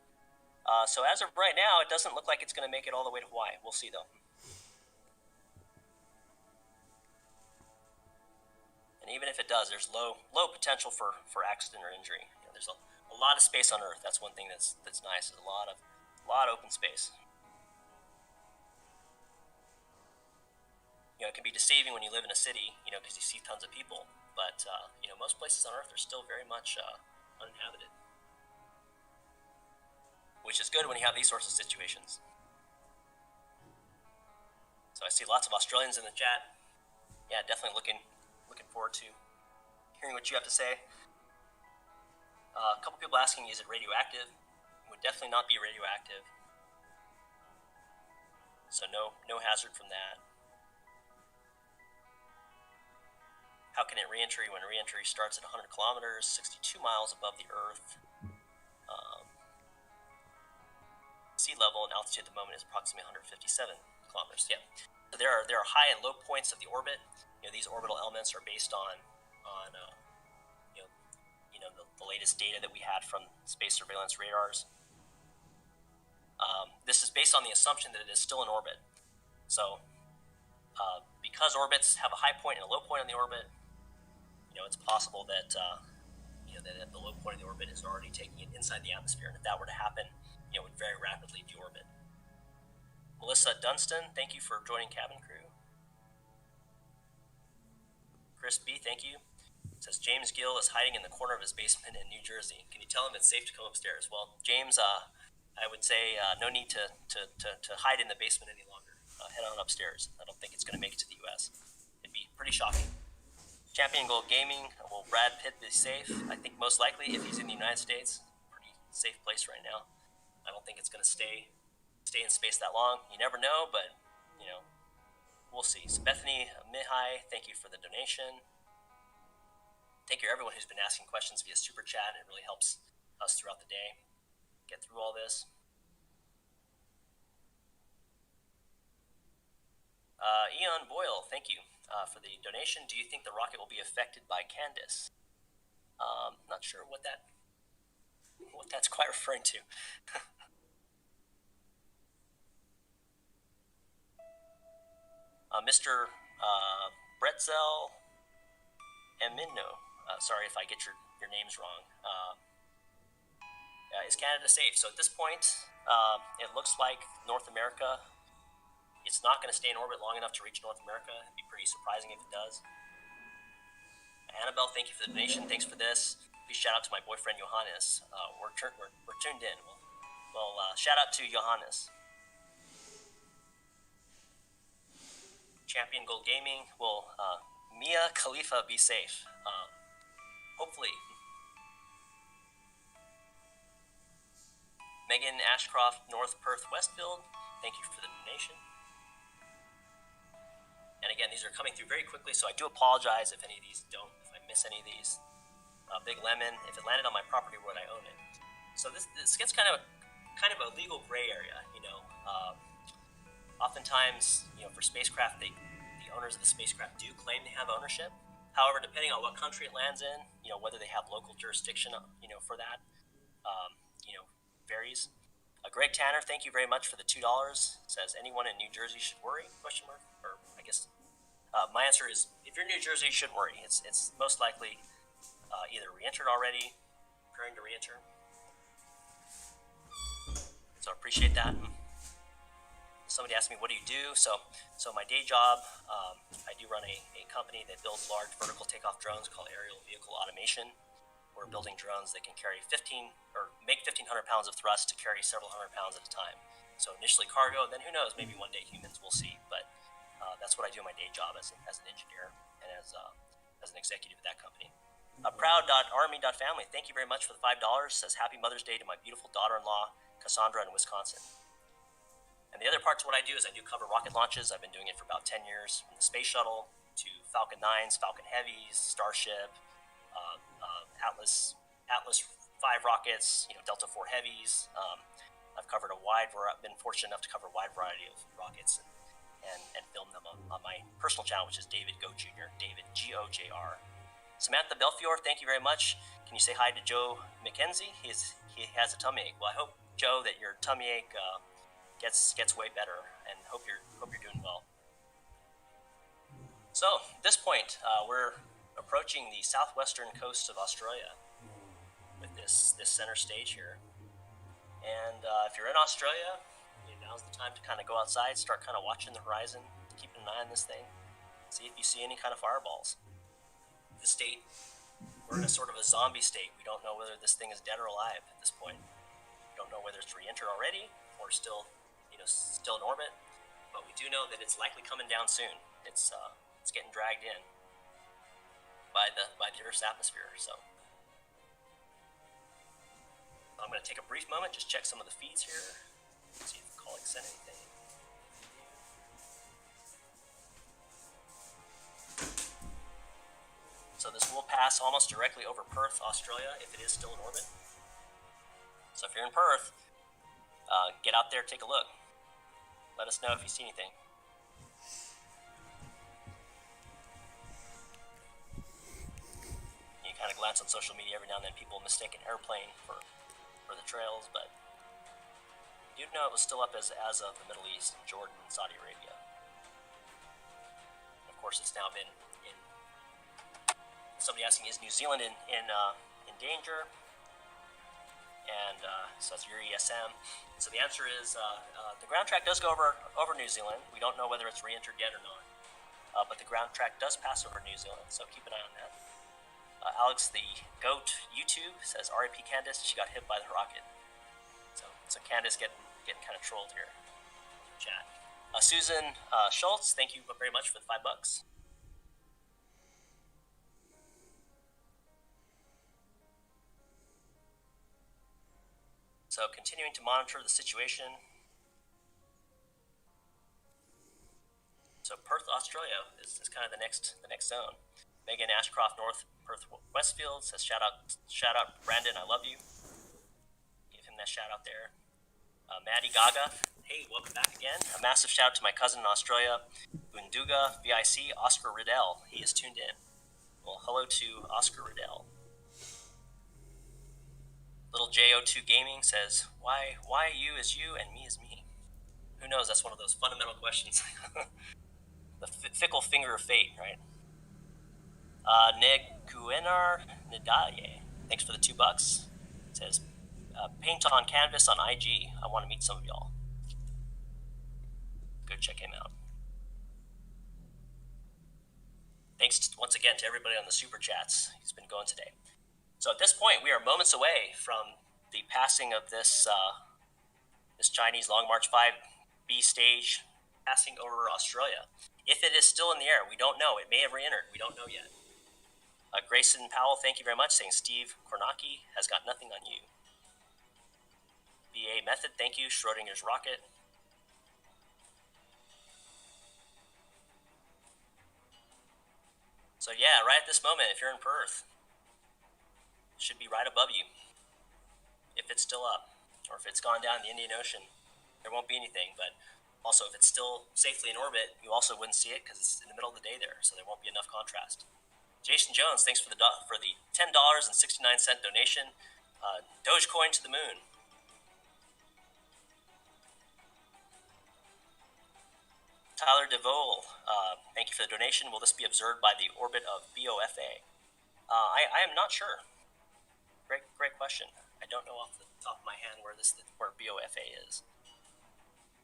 A: So as of right now, it doesn't look like it's going to make it all the way to Hawaii. We'll see, though. And even if it does, there's low potential for accident or injury. There's a lot of space on Earth. That's one thing that's nice. There's a lot A lot of open space. You know, it can be deceiving when you live in a city, you know, because you see tons of people. But, you know, most places on Earth are still very much uninhabited. Which is good when you have these sorts of situations. So I see lots of Australians in the chat. Yeah, definitely looking forward to hearing what you have to say. A couple people asking, is it radioactive? It would definitely not be radioactive. So no hazard from that. How can it re-entry when re-entry starts at 100 kilometers, 62 miles above the Earth? Sea level and altitude at the moment is approximately 157 kilometers. Yeah. So there are high and low points of the orbit. You know, these orbital elements are based on the latest data that we had from space surveillance radars. This is based on the assumption that it is still in orbit. So because orbits have a high point and a low point on the orbit, you know, it's possible that that the low point of the orbit is already taking it inside the atmosphere, and if that were to happen, you know, it would very rapidly deorbit. Melissa Dunstan, thank you for joining cabin crew. Chris B, thank you. Says James Gill is hiding in the corner of his basement in New Jersey. Can you tell him it's safe to come upstairs? Well, James, I would say no need to hide in the basement any longer. Head on upstairs. I don't think it's going to make it to the U.S. It'd be pretty shocking. Champion Gold Gaming, will Brad Pitt be safe? I think most likely, if he's in the United States, pretty safe place right now. I don't think it's going to stay in space that long. You never know, but, you know, we'll see. So Bethany Mihai, thank you for the donation. Thank you everyone who's been asking questions via Super Chat. It really helps us throughout the day get through all this. Eon Boyle, thank you for the donation. Do you think the rocket will be affected by Candace? Not sure what that's quite referring to. Mr. Bretzel Emino, sorry if I get your names wrong. Is Canada safe? So at this point, it looks like North America, it's not going to stay in orbit long enough to reach North America. It'd be pretty surprising if it does. Annabelle, thank you for the donation. Thanks for this. Please shout out to my boyfriend Johannes. We're tuned in. Well, shout out to Johannes. Champion Gold Gaming. Will Mia Khalifa be safe? Hopefully. Megan Ashcroft, North Perth Westfield, thank you for the donation. And again, these are coming through very quickly, so I do apologize if any of these if I miss any of these. Big Lemon, if it landed on my property, would I own it? So this gets kind of a legal gray area, you know. Oftentimes, you know, for spacecraft, the owners of the spacecraft do claim they have ownership. However, depending on what country it lands in, you know, whether they have local jurisdiction, you know, for that, you know, varies. Greg Tanner, thank you very much for the $2. Says anyone in New Jersey should worry? Question mark. Or I guess my answer is if you're in New Jersey, you shouldn't worry. It's most likely either re-entered already, preparing to re-enter. So I appreciate that. Somebody asked me, what do you do? So my day job, I do run a company that builds large vertical takeoff drones called Aerial Vehicle Automation. We're building drones that can carry make 1,500 pounds of thrust to carry several hundred pounds at a time. So initially cargo, then who knows, maybe one day humans, we'll see. But that's what I do in my day job as an engineer and as an executive at that company. Proud.army.family, thank you very much for the $5. Says happy Mother's Day to my beautiful daughter-in-law, Cassandra, in Wisconsin. And the other part to what I do is I do cover rocket launches. I've been doing it for about 10 years, from the Space Shuttle to Falcon 9s, Falcon Heavies, Starship, Atlas 5 rockets, you know, Delta 4 Heavies. I've covered been fortunate enough to cover a wide variety of rockets and film them on my personal channel, which is David Go Jr., David G-O-J-R. Samantha Belfior, thank you very much. Can you say hi to Joe McKenzie? He has a tummy ache. Well, I hope, Joe, that your tummy ache gets way better, and hope you're doing well. So at this point, we're approaching the southwestern coast of Australia with this center stage here. And if you're in Australia, now's the time to kind of go outside, start kind of watching the horizon, keeping an eye on this thing, see if you see any kind of fireballs. The state, we're in a sort of a zombie state. We don't know whether this thing is dead or alive at this point. We don't know whether it's re-entered already or still in orbit. But we do know that it's likely coming down soon. It's getting dragged in by the Earth's atmosphere. So I'm going to take a brief moment, just check some of the feeds here, see if the colleague sent anything. So this will pass almost directly over Perth, Australia, if it is still in orbit. So if you're in Perth, get out there, take a look. Let us know if you see anything. You kind of glance on social media every now and then, people mistake an airplane for the trails, but you know it was still up as of the Middle East, Jordan, and Saudi Arabia. Of course, it's now been in. Somebody asking, is New Zealand in danger? And so that's your ESM. So the answer is the ground track does go over New Zealand. We don't know whether it's re-entered yet or not, but the ground track does pass over New Zealand, so keep an eye on that. Alex the Goat YouTube says, R.I.P. Candace, she got hit by the rocket. So Candace getting kind of trolled here in chat. Susan Schultz, thank you very much for the $5. So continuing to monitor the situation. So Perth, Australia is kind of the next zone. Megan Ashcroft North Perth Westfield says, shout out Brandon, I love you. Give him that shout out there. Maddie Gaga, hey, welcome back again. A massive shout out to my cousin in Australia, Bunduga VIC, Oscar Riddell. He is tuned in. Well, hello to Oscar Riddell. Little JO2 Gaming says, why you is you and me is me? Who knows? That's one of those fundamental questions. The fickle finger of fate, right? Neguenar Nadaye, thanks for the $2. It says, paint on canvas on IG. I want to meet some of y'all. Go check him out. Thanks once again to everybody on the super chats. He's been going today. So at this point, we are moments away from the passing of this Chinese Long March 5B stage passing over Australia. If it is still in the air, we don't know. It may have re-entered. We don't know yet. Grayson Powell, thank you very much, saying Steve Kornacki has got nothing on you. BA Method, thank you. Schrodinger's Rocket. So yeah, right at this moment, if you're in Perth, it should be right above you. If it's still up, or if it's gone down in the Indian Ocean, there won't be anything. But also, if it's still safely in orbit, you also wouldn't see it because it's in the middle of the day there, so there won't be enough contrast. Jason Jones, thanks for the $10.69 donation. Dogecoin to the moon. Tyler DeVole, thank you for the donation. Will this be observed by the orbit of BOFA? I am not sure. Great question. I don't know off the top of my hand where BOFA is.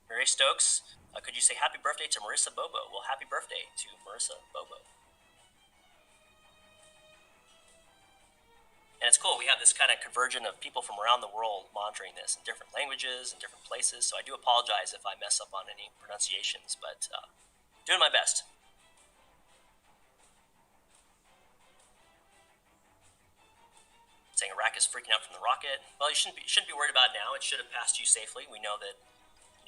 A: Mary Stokes, could you say happy birthday to Marissa Bobo? Well, happy birthday to Marissa Bobo. And it's cool, we have this kind of convergence of people from around the world monitoring this in different languages and different places, so I do apologize if I mess up on any pronunciations, but doing my best. Saying Iraq is freaking out from the rocket. Well, you shouldn't be worried about it now. It should have passed you safely. We know that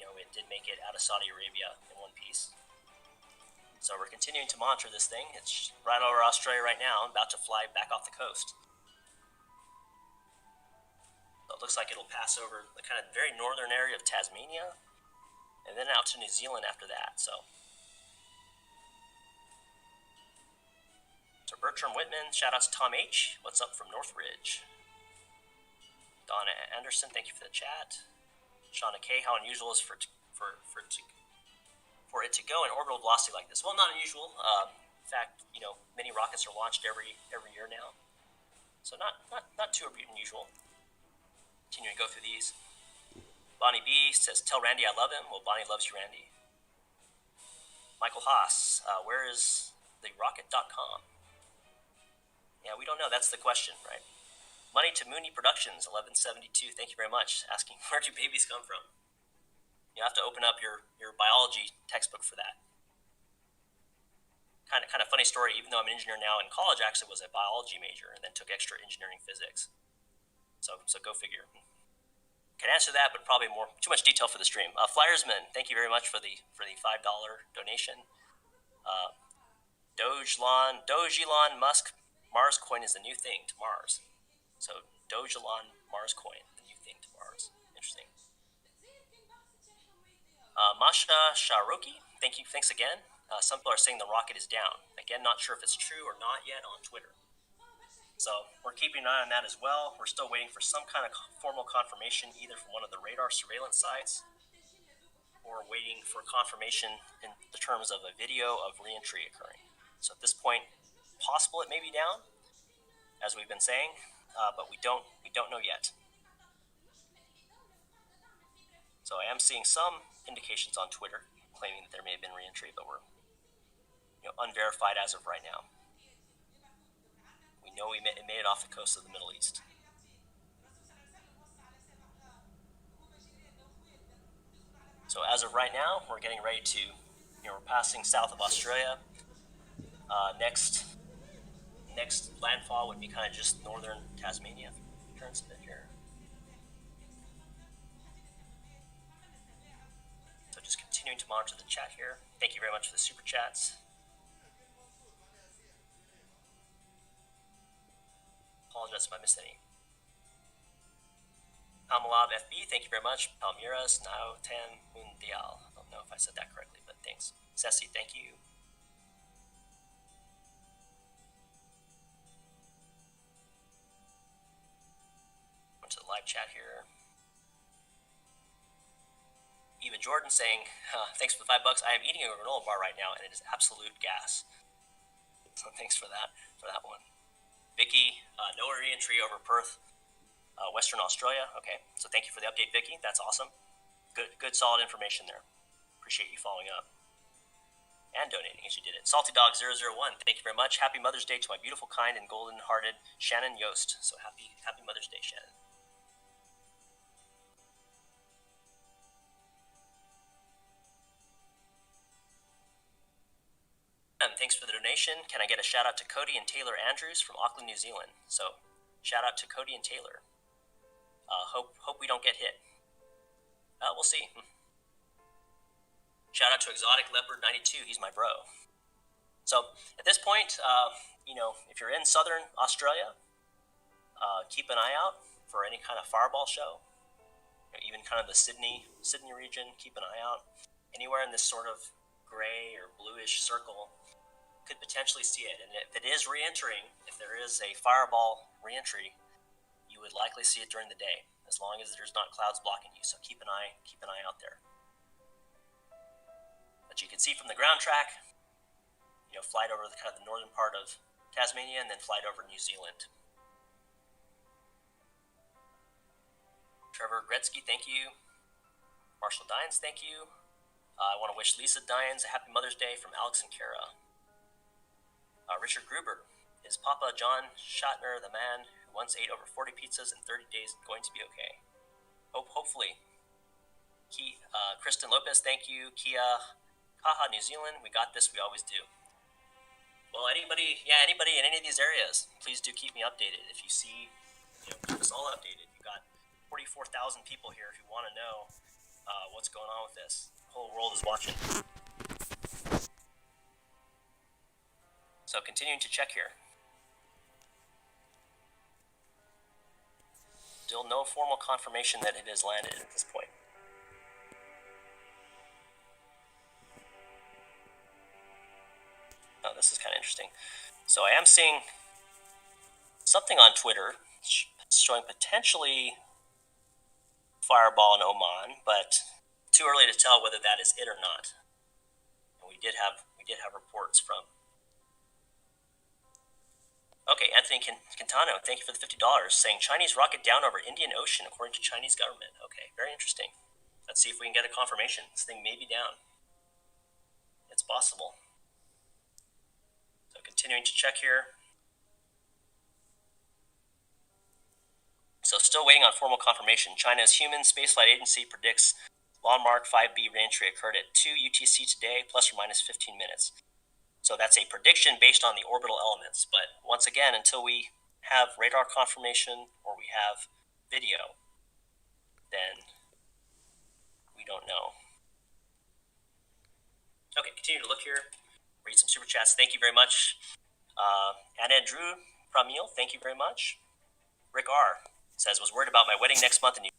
A: it did make it out of Saudi Arabia in one piece. So we're continuing to monitor this thing. It's right over Australia right now, about to fly back off the coast. So it looks like it'll pass over the kind of very northern area of Tasmania, and then out to New Zealand after that. So Bertram Whitman, shout out to Tom H. What's up from Northridge? Donna Anderson, thank you for the chat. Shauna K, how unusual is for it to go in orbital velocity like this? Well, not unusual. In fact, many rockets are launched every year now, so not too unusual. Continuing to go through these. Bonnie B says, tell Randy I love him. Well, Bonnie loves you, Randy. Michael Haas, where is the rocket.com? Yeah, we don't know. That's the question, right? Money to Mooney Productions, 1172. Thank you very much. Asking, where do babies come from? You have to open up your biology textbook for that. Kind of funny story. Even though I'm an engineer now, in college actually was a biology major and then took extra engineering physics. So go figure. Can answer that, but probably too much detail for the stream. Flyersman, thank you very much for the $5 donation. Doge-Elon Musk, Mars coin is the new thing to Mars. So Doge-Elon Mars coin, the new thing to Mars. Interesting. Masha Sharoki, thanks again. Some people are saying the rocket is down. Again, not sure if it's true or not yet on Twitter. So we're keeping an eye on that as well. We're still waiting for some kind of formal confirmation, either from one of the radar surveillance sites, or waiting for confirmation in the terms of a video of reentry occurring. So at this point, possible it may be down, as we've been saying, but we don't know yet. So I am seeing some indications on Twitter claiming that there may have been reentry, but we're unverified as of right now. We know it made it off the coast of the Middle East. So as of right now, we're getting ready to, we're passing south of Australia. Next landfall would be kind of just northern Tasmania. Turns a bit here. So just continuing to monitor the chat here. Thank you very much for the super chats. Apologize if I missed any. Pamalab FB, thank you very much. Palmeiras, Nautan Mundial. I don't know if I said that correctly, but thanks. Ceci, thank you. Went to the live chat here. Eva Jordan saying, thanks for the $5. I am eating a granola bar right now, and it is absolute gas. So thanks for that one. Vicky, no re-entry over Perth, Western Australia. Okay, so thank you for the update, Vicky. That's awesome. Good, solid information there. Appreciate you following up and donating as you did it. Salty Dog 001, thank you very much. Happy Mother's Day to my beautiful, kind, and golden-hearted Shannon Yost. So happy Mother's Day, Shannon. Thanks for the donation. Can I get a shout out to Cody and Taylor Andrews from Auckland, New Zealand? So, shout out to Cody and Taylor. Hope we don't get hit. We'll see. Shout out to Exotic Leopard 92. He's my bro. So, at this point, if you're in southern Australia, keep an eye out for any kind of fireball show. Even kind of the Sydney region, keep an eye out. Anywhere in this sort of gray or bluish circle, could potentially see it. And if it is re-entering, if there is a fireball re-entry, you would likely see it during the day, as long as there's not clouds blocking you. So keep an eye out there. But you can see from the ground track, flight over the kind of the northern part of Tasmania and then flight over New Zealand. Trevor Gretzky, thank you. Marshall Dines, thank you. I want to wish Lisa Dines a happy Mother's Day from Alex and Kara. Richard Gruber, is Papa John Shatner the man who once ate over 40 pizzas in 30 days going to be okay? Hopefully. Kristen Lopez, thank you. Kia Kaha, New Zealand, we got this, we always do. Well, anybody in any of these areas, please do keep me updated. If you see, keep us all updated. You've got 44,000 people here who want to know what's going on with this. The whole world is watching. So continuing to check here. Still no formal confirmation that it has landed at this point. Oh, this is kind of interesting. So I am seeing something on Twitter showing potentially fireball in Oman, but too early to tell whether that is it or not. And we did have reports from. Okay, Anthony Quintano, thank you for the $50, saying Chinese rocket down over Indian Ocean according to Chinese government. Okay, very interesting. Let's see if we can get a confirmation. This thing may be down. It's possible. So continuing to check here. So still waiting on formal confirmation. China's Human Spaceflight Agency predicts landmark 5B reentry occurred at 2 UTC today, plus or minus 15 minutes. So that's a prediction based on the orbital elements. But once again, until we have radar confirmation or we have video, then we don't know. Okay, continue to look here. Read some super chats. Thank you very much. Anna Drew Pramil, thank you very much. Rick R says, was worried about my wedding next month and you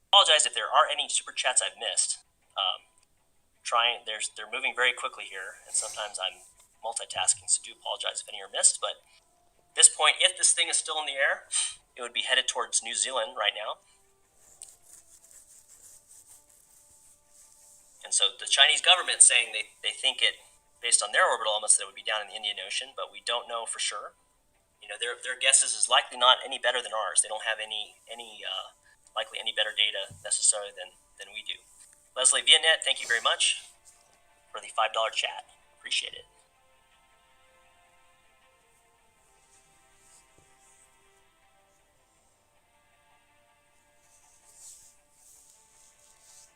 A: apologize if there are any super chats I've missed. They're moving very quickly here, and sometimes I'm multitasking, so do apologize if any are missed. But at this point, if this thing is still in the air, it would be headed towards New Zealand right now. And so the Chinese government saying they think it, based on their orbital elements, that it would be down in the Indian Ocean, but we don't know for sure. You know, their guesses is likely not any better than ours. They don't have likely any better data necessarily than we do. Leslie Vianet, thank you very much for the $5 chat. Appreciate it.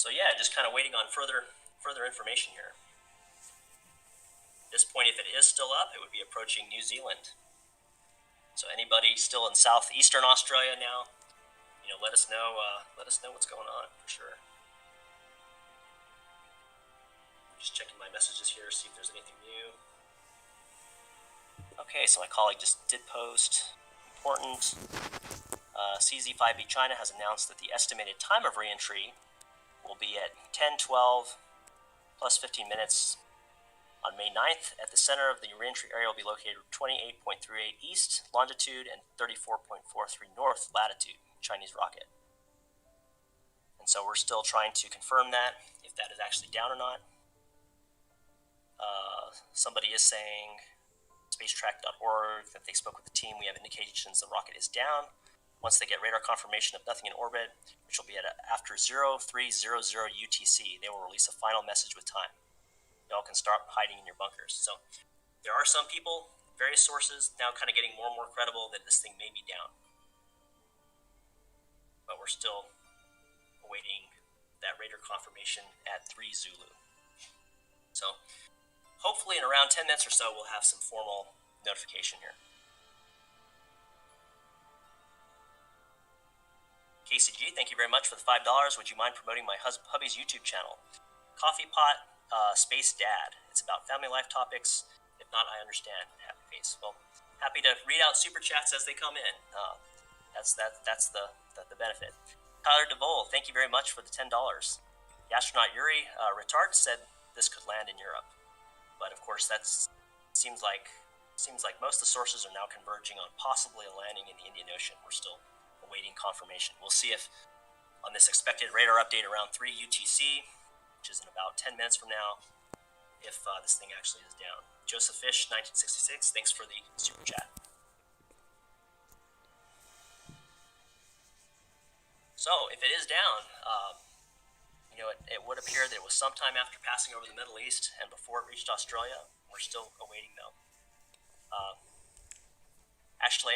A: So yeah, just kind of waiting on further information here. At this point, if it is still up, it would be approaching New Zealand. So anybody still in southeastern Australia now, you know, let us know what's going on for sure. Just checking my messages here, see if there's anything new. Okay, so my colleague just did post. Important. CZ5B China has announced that the estimated time of reentry will be at 10:12 plus 15 minutes on May 9th. At the center of the reentry area will be located 28.38 east longitude and 34.43 north latitude, Chinese rocket. And so we're still trying to confirm that, if that is actually down or not. Somebody is saying, spacetrack.org, that they spoke with the team. We have indications the rocket is down. Once they get radar confirmation of nothing in orbit, which will be at after 0300 UTC, they will release a final message with time. Y'all can start hiding in your bunkers. So there are some people, various sources, now kind of getting more and more credible that this thing may be down. But we're still awaiting that radar confirmation at 3 Zulu. So hopefully in around 10 minutes or so, we'll have some formal notification here. KCG, thank you very much for the $5. Would you mind promoting my hubby's YouTube channel? Coffee Pot Space Dad. It's about family life topics. If not, I understand. Happy face. Well, happy to read out super chats as they come in. That's the benefit. Tyler DeVole, thank you very much for the $10. The astronaut Yuri Retard said this could land in Europe, but of course seems like most of the sources are now converging on possibly a landing in the Indian Ocean. We're still awaiting confirmation. We'll see if on this expected radar update around 3 UTC, which is in about 10 minutes from now, if this thing actually is down. Joseph Fish, 1966, thanks for the super chat. So if it is down, you know, it would appear that it was sometime after passing over the Middle East and before it reached Australia. We're still awaiting though. Ashley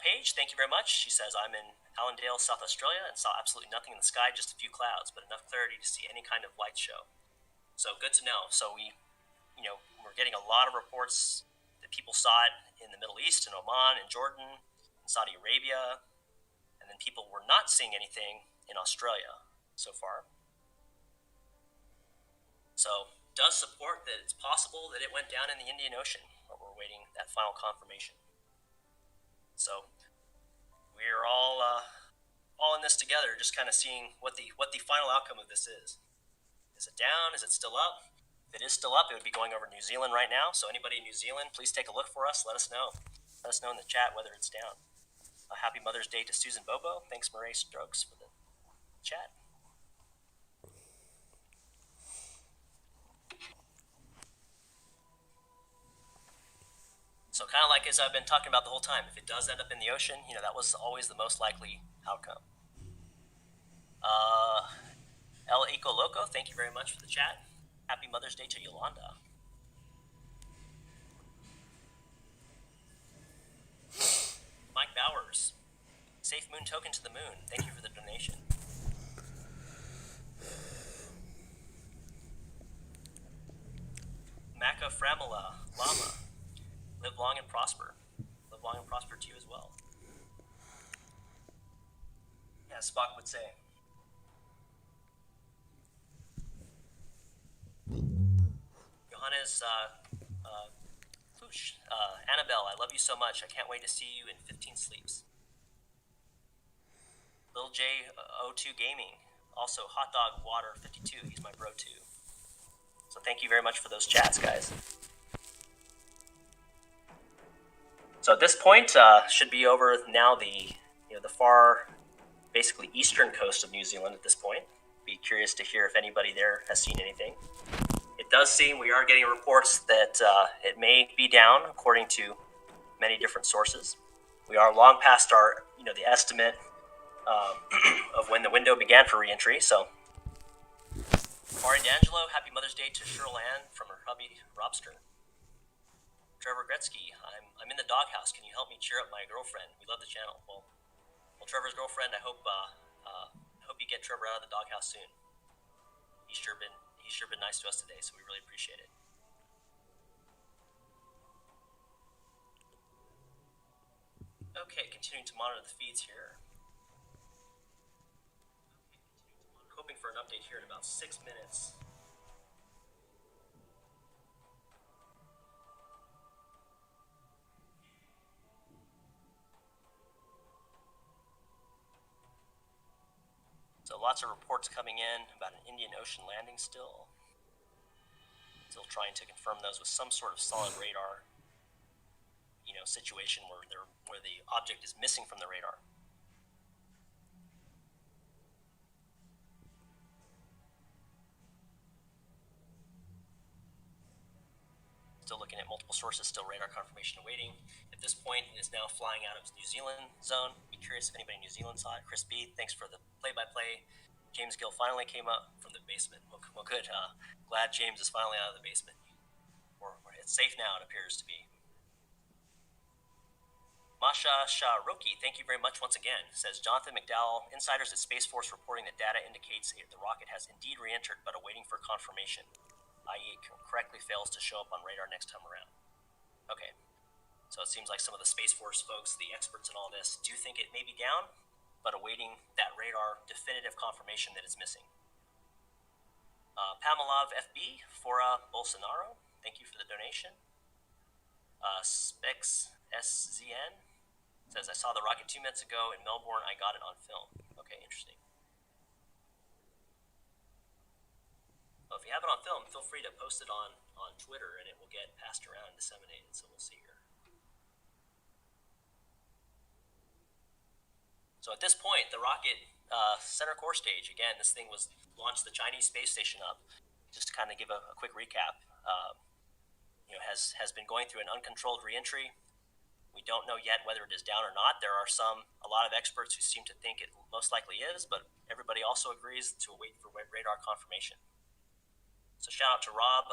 A: Page, thank you very much. She says, I'm in Allendale, South Australia, and saw absolutely nothing in the sky, just a few clouds, but enough clarity to see any kind of light show. So good to know. So we're getting a lot of reports that people saw it in the Middle East, in Oman, in Jordan, in Saudi Arabia, and then people were not seeing anything in Australia so far. So does support that it's possible that it went down in the Indian Ocean, but we're waiting that final confirmation. So we're all in this together, just kind of seeing what the final outcome of this is. Is it down? Is it still up? If it is still up, it would be going over New Zealand right now. So anybody in New Zealand, please take a look for us. Let us know. Let us know in the chat whether it's down. Happy Mother's Day to Susan Bobo. Thanks, Murray Strokes, for the chat. So kind of like as I've been talking about the whole time, if it does end up in the ocean, you know, that was always the most likely outcome. El Eco Loco, thank you very much for the chat. Happy Mother's Day to Yolanda. Mike Bowers, Safe Moon Token to the Moon, thank you for the donation. Maka Framala Lama, live long and prosper. Live long and prosper to you as well. As Spock would say. Johannes Klush, Annabelle, I love you so much. I can't wait to see you in 15 sleeps. Lil J O2 Gaming, also Hot Dog Water 52. He's my bro too. So thank you very much for those chats, guys. So at this point, should be over now the far, basically eastern coast of New Zealand at this point. Be curious to hear if anybody there has seen anything. It does seem we are getting reports that it may be down, according to many different sources. We are long past our, the estimate of when the window began for reentry. So, Mari D'Angelo, happy Mother's Day to Cheryl Ann from her hubby Robster. Trevor Gretzky, I'm in the doghouse. Can you help me cheer up my girlfriend? We love the channel. Well, Trevor's girlfriend, I hope you get Trevor out of the doghouse soon. He's sure been nice to us today, so we really appreciate it. Okay, continuing to monitor the feeds here. Hoping for an update here in about 6 minutes. So lots of reports coming in about an Indian Ocean landing still. Still trying to confirm those with some sort of solid radar, situation where the object is missing from the radar. Still looking at multiple sources, still radar confirmation awaiting. At this point, it is now flying out of New Zealand zone. Be curious if anybody in New Zealand saw it. Chris B, thanks for the play-by-play. James Gill finally came up from the basement. Well good. Glad James is finally out of the basement. Or it's safe now, it appears to be. Masha Sharoki, thank you very much once again. Says Jonathan McDowell, insiders at Space Force reporting that data indicates the rocket has indeed re-entered, but awaiting for confirmation, i.e. it correctly fails to show up on radar next time around. Okay, so it seems like some of the Space Force folks, the experts in all this, do think it may be down, but awaiting that radar definitive confirmation that it's missing. Pamelov FB for Bolsonaro, thank you for the donation. Specs SZN says, I saw the rocket 2 minutes ago in Melbourne. I got it on film. Okay, interesting. Well, if you have it on film, feel free to post it on Twitter and it will get passed around and disseminated. So we'll see here. So at this point, the rocket center core stage, again, this thing was launched the Chinese space station up. Just to kind of give a quick recap, has been going through an uncontrolled reentry. We don't know yet whether it is down or not. There are a lot of experts who seem to think it most likely is, but everybody also agrees to wait for radar confirmation. So shout out to Rob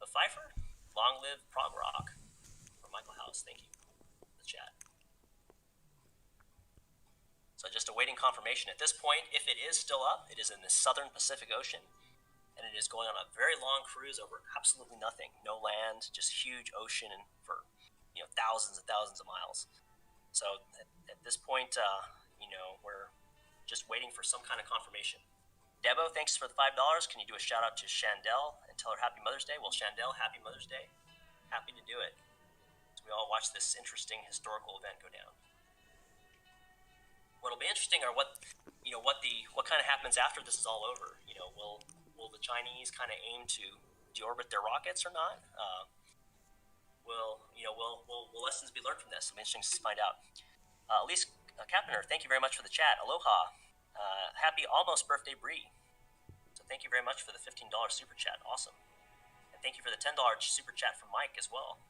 A: Pfeiffer, long live prog rock, or Michael House, thank you for the chat. So just awaiting confirmation. At this point, if it is still up, it is in the southern Pacific Ocean, and it is going on a very long cruise over absolutely nothing. No land, just huge ocean for thousands and thousands of miles. So at this point, we're just waiting for some kind of confirmation. Debo, thanks for the $5. Can you do a shout out to Chandel and tell her Happy Mother's Day? Well, Chandel, Happy Mother's Day. Happy to do it. So we all watch this interesting historical event go down. What'll be interesting are what kind of happens after this is all over. Will the Chinese kind of aim to deorbit their rockets or not? Will lessons be learned from this? It'll be interesting to find out. Elise Kappener, thank you very much for the chat. Aloha. Happy almost birthday, Bree. So thank you very much for the $15 super chat. Awesome. And thank you for the $10 super chat from Mike as well.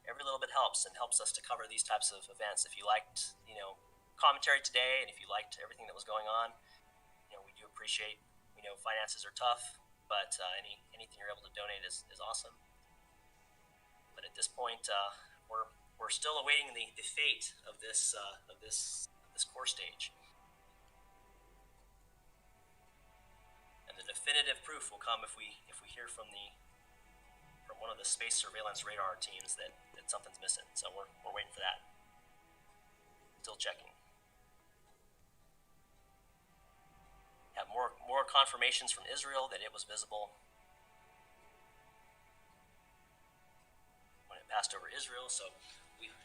A: Every little bit helps and helps us to cover these types of events. If you liked, commentary today, and if you liked everything that was going on, appreciate, finances are tough, but anything you're able to donate is awesome. But at this point, we're still awaiting the fate of this core stage, and the definitive proof will come if we hear from one of the space surveillance radar teams that something's missing. So we're waiting for that. Still checking. Have more confirmations from Israel that it was visible when it passed over Israel. So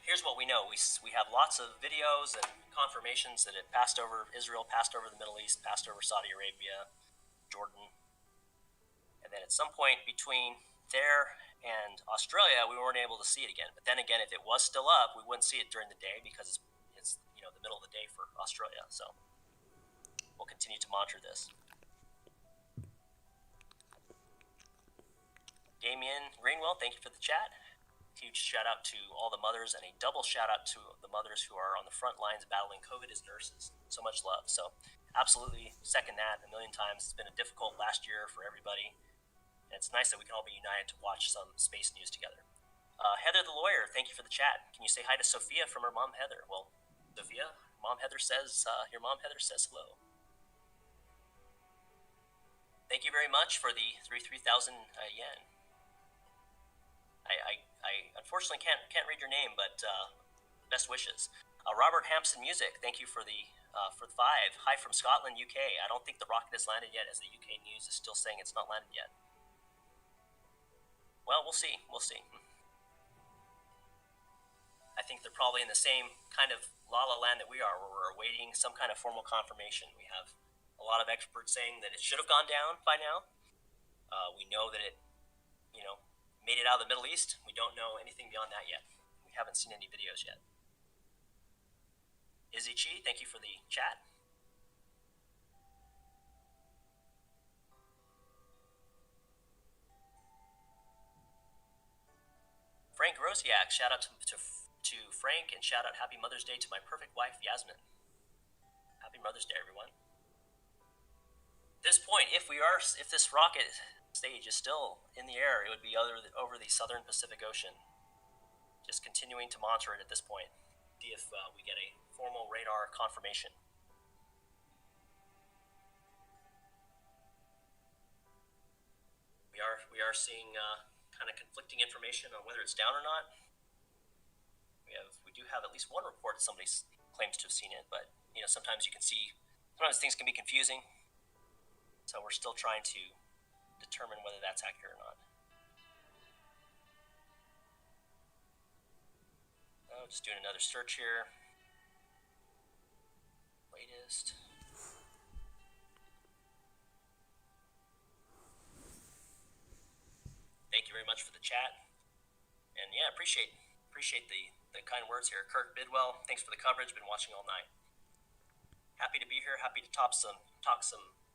A: here's what we know. We have lots of videos and confirmations that it passed over Israel, passed over the Middle East, passed over Saudi Arabia, Jordan. And then at some point between there and Australia, we weren't able to see it again. But then again, if it was still up, we wouldn't see it during the day because it's the middle of the day for Australia. So we'll continue to monitor this. Damien Greenwell, thank you for the chat. Huge shout out to all the mothers, and a double shout out to the mothers who are on the front lines battling COVID as nurses. So much love. So absolutely second that a million times. It's been a difficult last year for everybody. And it's nice that we can all be united to watch some space news together. Heather the lawyer, thank you for the chat. Can you say hi to Sophia from her mom Heather? Well, Sophia, your mom Heather says hello. Thank you very much for the 3,000 yen. I unfortunately can't read your name, but best wishes. Robert Hampson Music, thank you for the 5. Hi from Scotland, UK. I don't think the rocket has landed yet, as the UK news is still saying it's not landed yet. Well, we'll see. I think they're probably in the same kind of la-la land that we are, where we're awaiting some kind of formal confirmation. We have a lot of experts saying that it should have gone down by now. We know that it, made it out of the Middle East. We don't know anything beyond that yet. We haven't seen any videos yet. Izzy Chi, thank you for the chat. Frank Rosiak, shout out to Frank, and shout out Happy Mother's Day to my perfect wife, Yasmin. Happy Mother's Day, everyone. At this point, if this rocket stage is still in the air, it would be over the southern Pacific Ocean. Just continuing to monitor it at this point. See if we get a formal radar confirmation. We are seeing kind of conflicting information on whether it's down or not. We do have at least one report that somebody claims to have seen it, but sometimes sometimes things can be confusing. So we're still trying to determine whether that's accurate or not. Just doing another search here. Latest. Thank you very much for the chat. And yeah, appreciate the kind words here. Kirk Bidwell, thanks for the coverage. Been watching all night. Happy to be here. Happy to talk some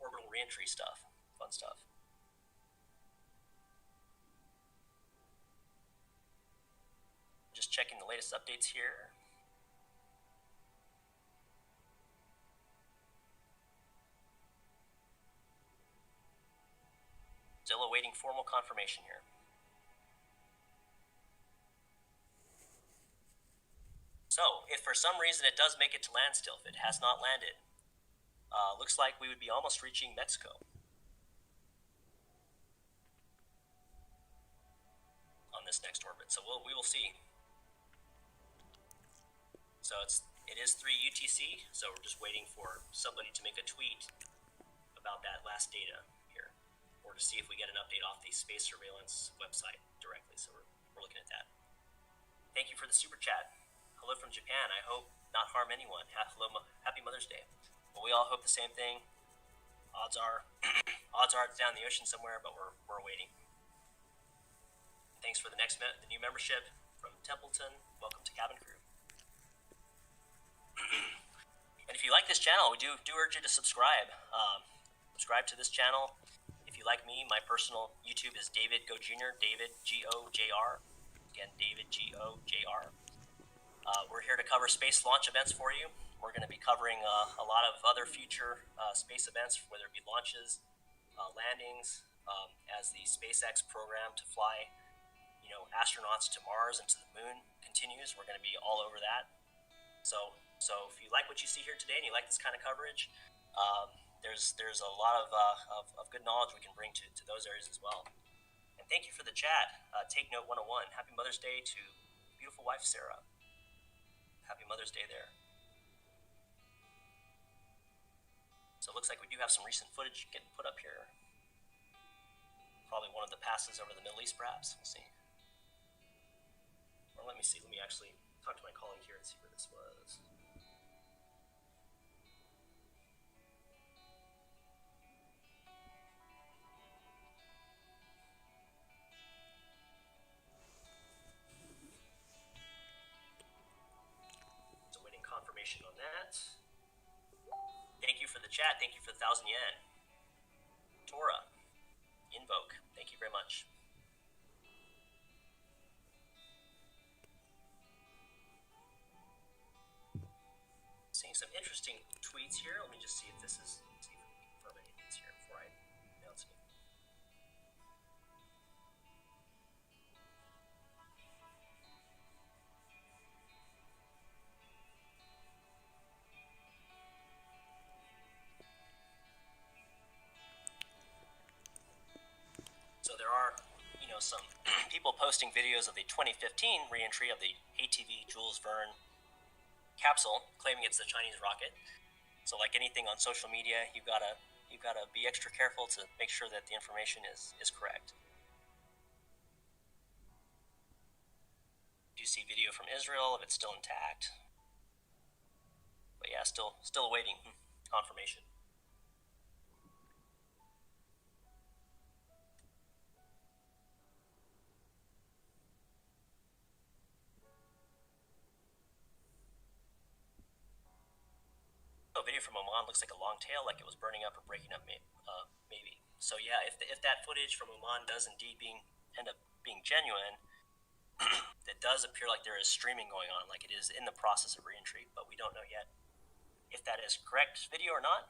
A: orbital reentry stuff. Fun stuff. Just checking the latest updates here. Still awaiting formal confirmation here. So, if for some reason it does make it to land still, if it has not landed, looks like we would be almost reaching Mexico on this next orbit. So we will see. So it is 3 UTC, so we're just waiting for somebody to make a tweet about that last data here, or to see if we get an update off the space surveillance website directly. So we're looking at that. Thank you for the super chat. Hello from Japan. I hope not harm anyone. Hello, happy Mother's Day. Well, we all hope the same thing. Odds are it's down the ocean somewhere, but we're waiting. Thanks for the new membership from Templeton. Welcome to Cabin Crew. And if you like this channel, we do urge you to subscribe. Subscribe to this channel. If you like me, my personal YouTube is David Go Jr. David G-O-J-R. Again, David G-O-J-R. We're here to cover space launch events for you. we're going to be covering a lot of other future space events, whether it be launches, landings, as the SpaceX program to fly, astronauts to Mars and to the moon continues. We're going to be all over that. So if you like what you see here today and you like this kind of coverage, there's a lot of good knowledge we can bring to those areas as well. And thank you for the chat. Take Note 101. Happy Mother's Day to beautiful wife Sarah. Happy Mother's Day there. So it looks like we do have some recent footage getting put up here. Probably one of the passes over the Middle East, perhaps. We'll see. Or let me see. Let me actually talk to my colleague here and see where this was. So waiting confirmation on that. Thank you for the chat. Thank you for the 1,000 yen. Tora. Invoke. Thank you very much. Seeing some interesting tweets here. Let me just see if this is, see if we can confirm any of these here before I announce it. So there are, some people posting videos of the 2015 reentry of the ATV Jules Verne capsule, claiming it's the Chinese rocket. So like anything on social media, you've got to be extra careful to make sure that the information is correct. Do you see video from Israel if it's still intact? But yeah, still awaiting confirmation. Video from Oman looks like a long tail, like it was burning up or breaking up, maybe. So yeah, if that footage from Oman does indeed end up being genuine, it does appear like there is streaming going on, like it is in the process of reentry, but we don't know yet if that is correct video or not.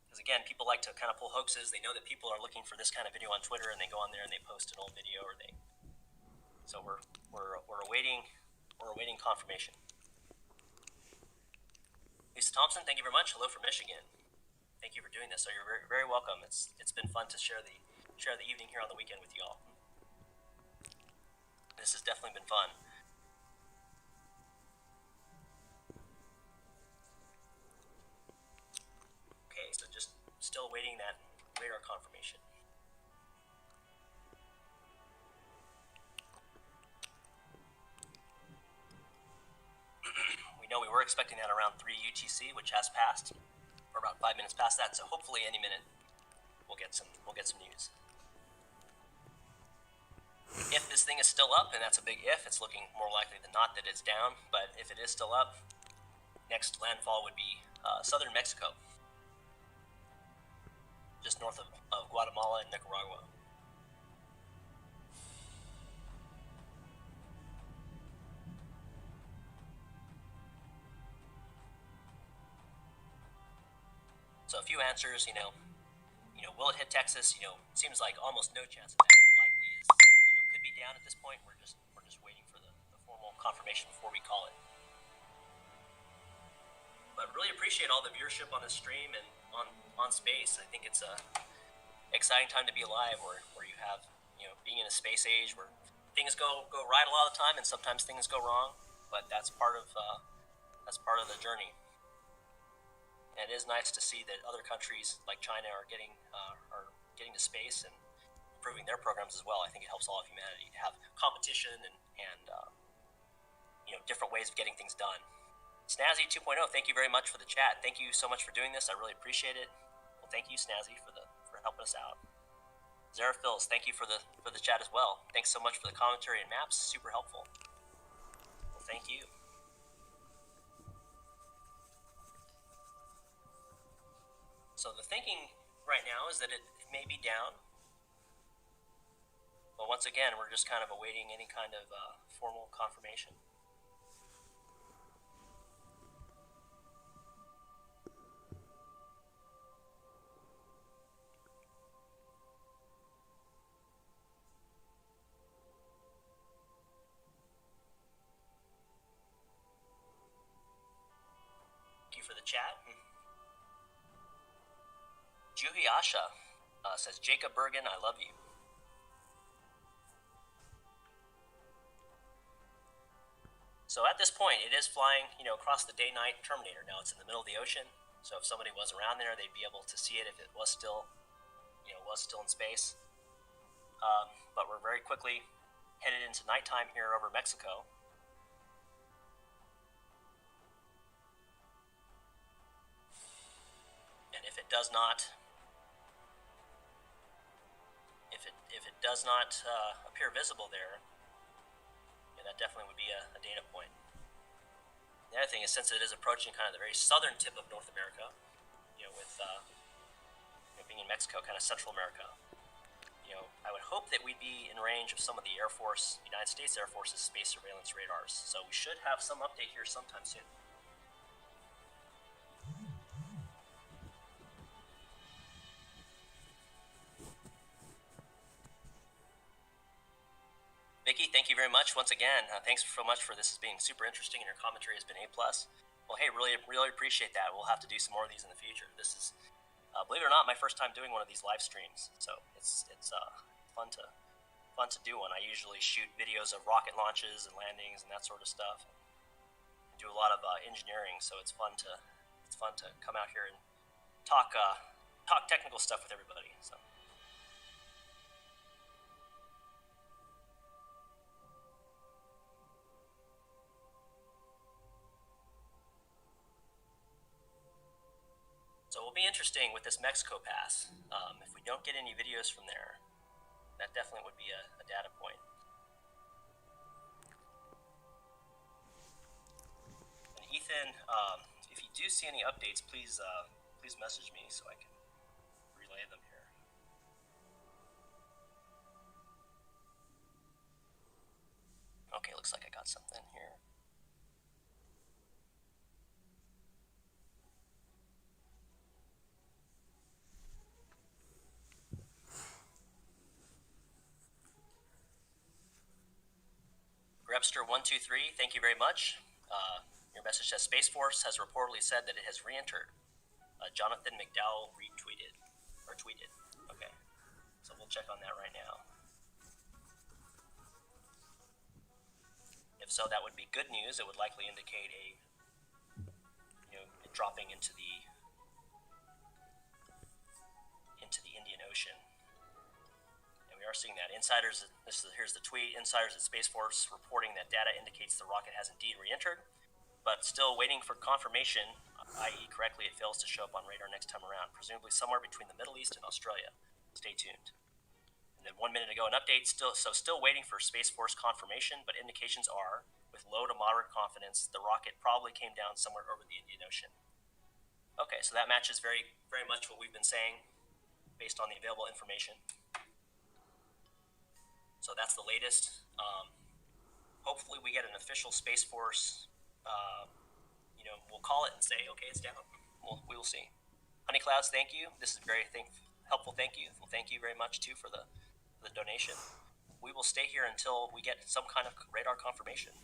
A: Because again, people like to kind of pull hoaxes. They know that people are looking for this kind of video on Twitter, and they go on there and they post an old video, or they. So we're awaiting confirmation. Lisa Thompson, thank you very much. Hello from Michigan. Thank you for doing this. So you're very, very welcome. It's been fun to share the evening here on the weekend with you all. This has definitely been fun. Okay, so just still waiting that radar confirmation. We were expecting that around 3 UTC, which has passed. We're about 5 minutes past that, so hopefully any minute we'll get some news. If this thing is still up, and that's a big if, it's looking more likely than not that it's down, but if it is still up, next landfall would be southern Mexico, just north of Guatemala and Nicaragua. So a few answers, will it hit Texas? Seems like almost no chance of that. It likely is, could be down at this point. We're just waiting for the formal confirmation before we call it. But really appreciate all the viewership on this stream and on space. I think it's a exciting time to be alive, where you have, being in a space age where things go right a lot of the time, and sometimes things go wrong. But that's part of the journey. And it is nice to see that other countries like China are getting to space and improving their programs as well. I think it helps all of humanity to have competition and different ways of getting things done. Snazzy 2.0, thank you very much for the chat. Thank you so much for doing this. I really appreciate it. Well, thank you, Snazzy, for helping us out. Zara Phils, thank you for the chat as well. Thanks so much for the commentary and maps. Super helpful. Well, thank you. So the thinking right now is that it may be down. But once again, we're just kind of awaiting any kind of formal confirmation. Thank you for the chat. Juhi Asha says, Jacob Bergen, I love you. So at this point, it is flying, across the day-night terminator. Now it's in the middle of the ocean, so if somebody was around there, they'd be able to see it if it was still, in space. But we're very quickly headed into nighttime here over Mexico. And if it does not, appear visible there, that definitely would be a data point. The other thing is, since it is approaching kind of the very southern tip of North America, with being in Mexico, kind of Central America, I would hope that we'd be in range of some of the United States Air Force's space surveillance radars. So we should have some update here sometime soon. Vicky, thank you very much once again. Thanks so much for this being super interesting, and your commentary has been A+. Well, hey, really appreciate that. We'll have to do some more of these in the future. This is, believe it or not, my first time doing one of these live streams, so it's fun to do one. I usually shoot videos of rocket launches and landings and that sort of stuff. I do a lot of engineering, so it's fun to come out here and talk technical stuff with everybody. So. So it will be interesting with this Mexico pass. If we don't get any videos from there, that definitely would be a data point. And Ethan, if you do see any updates, please message me so I can relay them here. Okay, looks like I got something here. Grepster123, thank you very much. Your message says Space Force has reportedly said that it has re-entered. Jonathan McDowell tweeted. Okay, so we'll check on that right now. If so, that would be good news. It would likely indicate it dropping into the Indian Ocean. And we are seeing that. Insiders, here's the tweet. Insiders at Space Force reporting that data indicates the rocket has indeed re-entered, but still waiting for confirmation, i.e. correctly, it fails to show up on radar next time around, presumably somewhere between the Middle East and Australia. Stay tuned. And then 1 minute ago, an update, still waiting for Space Force confirmation, but indications are, with low to moderate confidence, the rocket probably came down somewhere over the Indian Ocean. Okay, so that matches very, very much what we've been saying based on the available information. So that's the latest. Hopefully we get an official Space Force, we'll call it and say, okay, it's down. We will see. Honey Clouds, thank you. This is very helpful. Thank you. Well, thank you very much too for the donation. We will stay here until we get some kind of radar confirmation.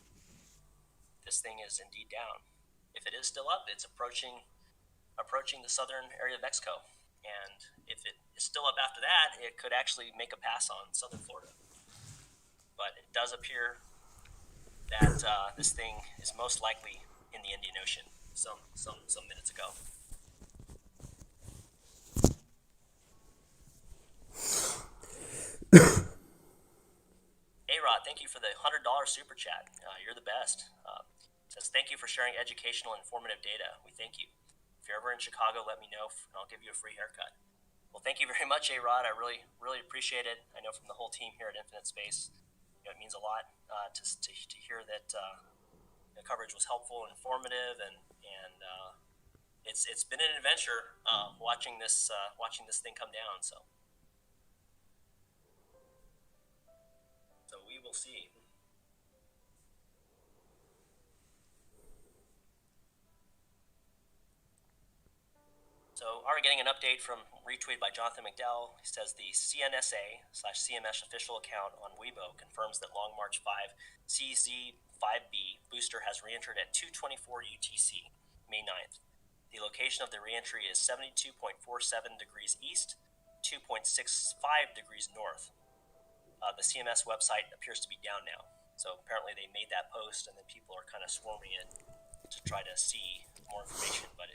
A: This thing is indeed down. If it is still up, it's approaching the southern area of Mexico. And if it is still up after that, it could actually make a pass on southern Florida. But it does appear that this thing is most likely in the Indian Ocean some minutes ago. A-Rod, thank you for the $100 super chat. You're the best. Says, thank you for sharing educational and informative data. We thank you. If you're ever in Chicago, let me know, and I'll give you a free haircut. Well, thank you very much, A-Rod. I really, really appreciate it. I know from the whole team here at Infinite Space, it means a lot to hear that the coverage was helpful and informative, and it's been an adventure watching this thing come down. So we will see. So already getting an update from retweet by Jonathan McDowell. He says the CNSA/CMS official account on Weibo confirms that Long March 5 CZ5B booster has re-entered at 2:24 UTC, May 9th. The location of the reentry is 72.47 degrees east, 2.65 degrees north. The CMS website appears to be down now. So apparently they made that post, and then people are kind of swarming it to try to see more information, but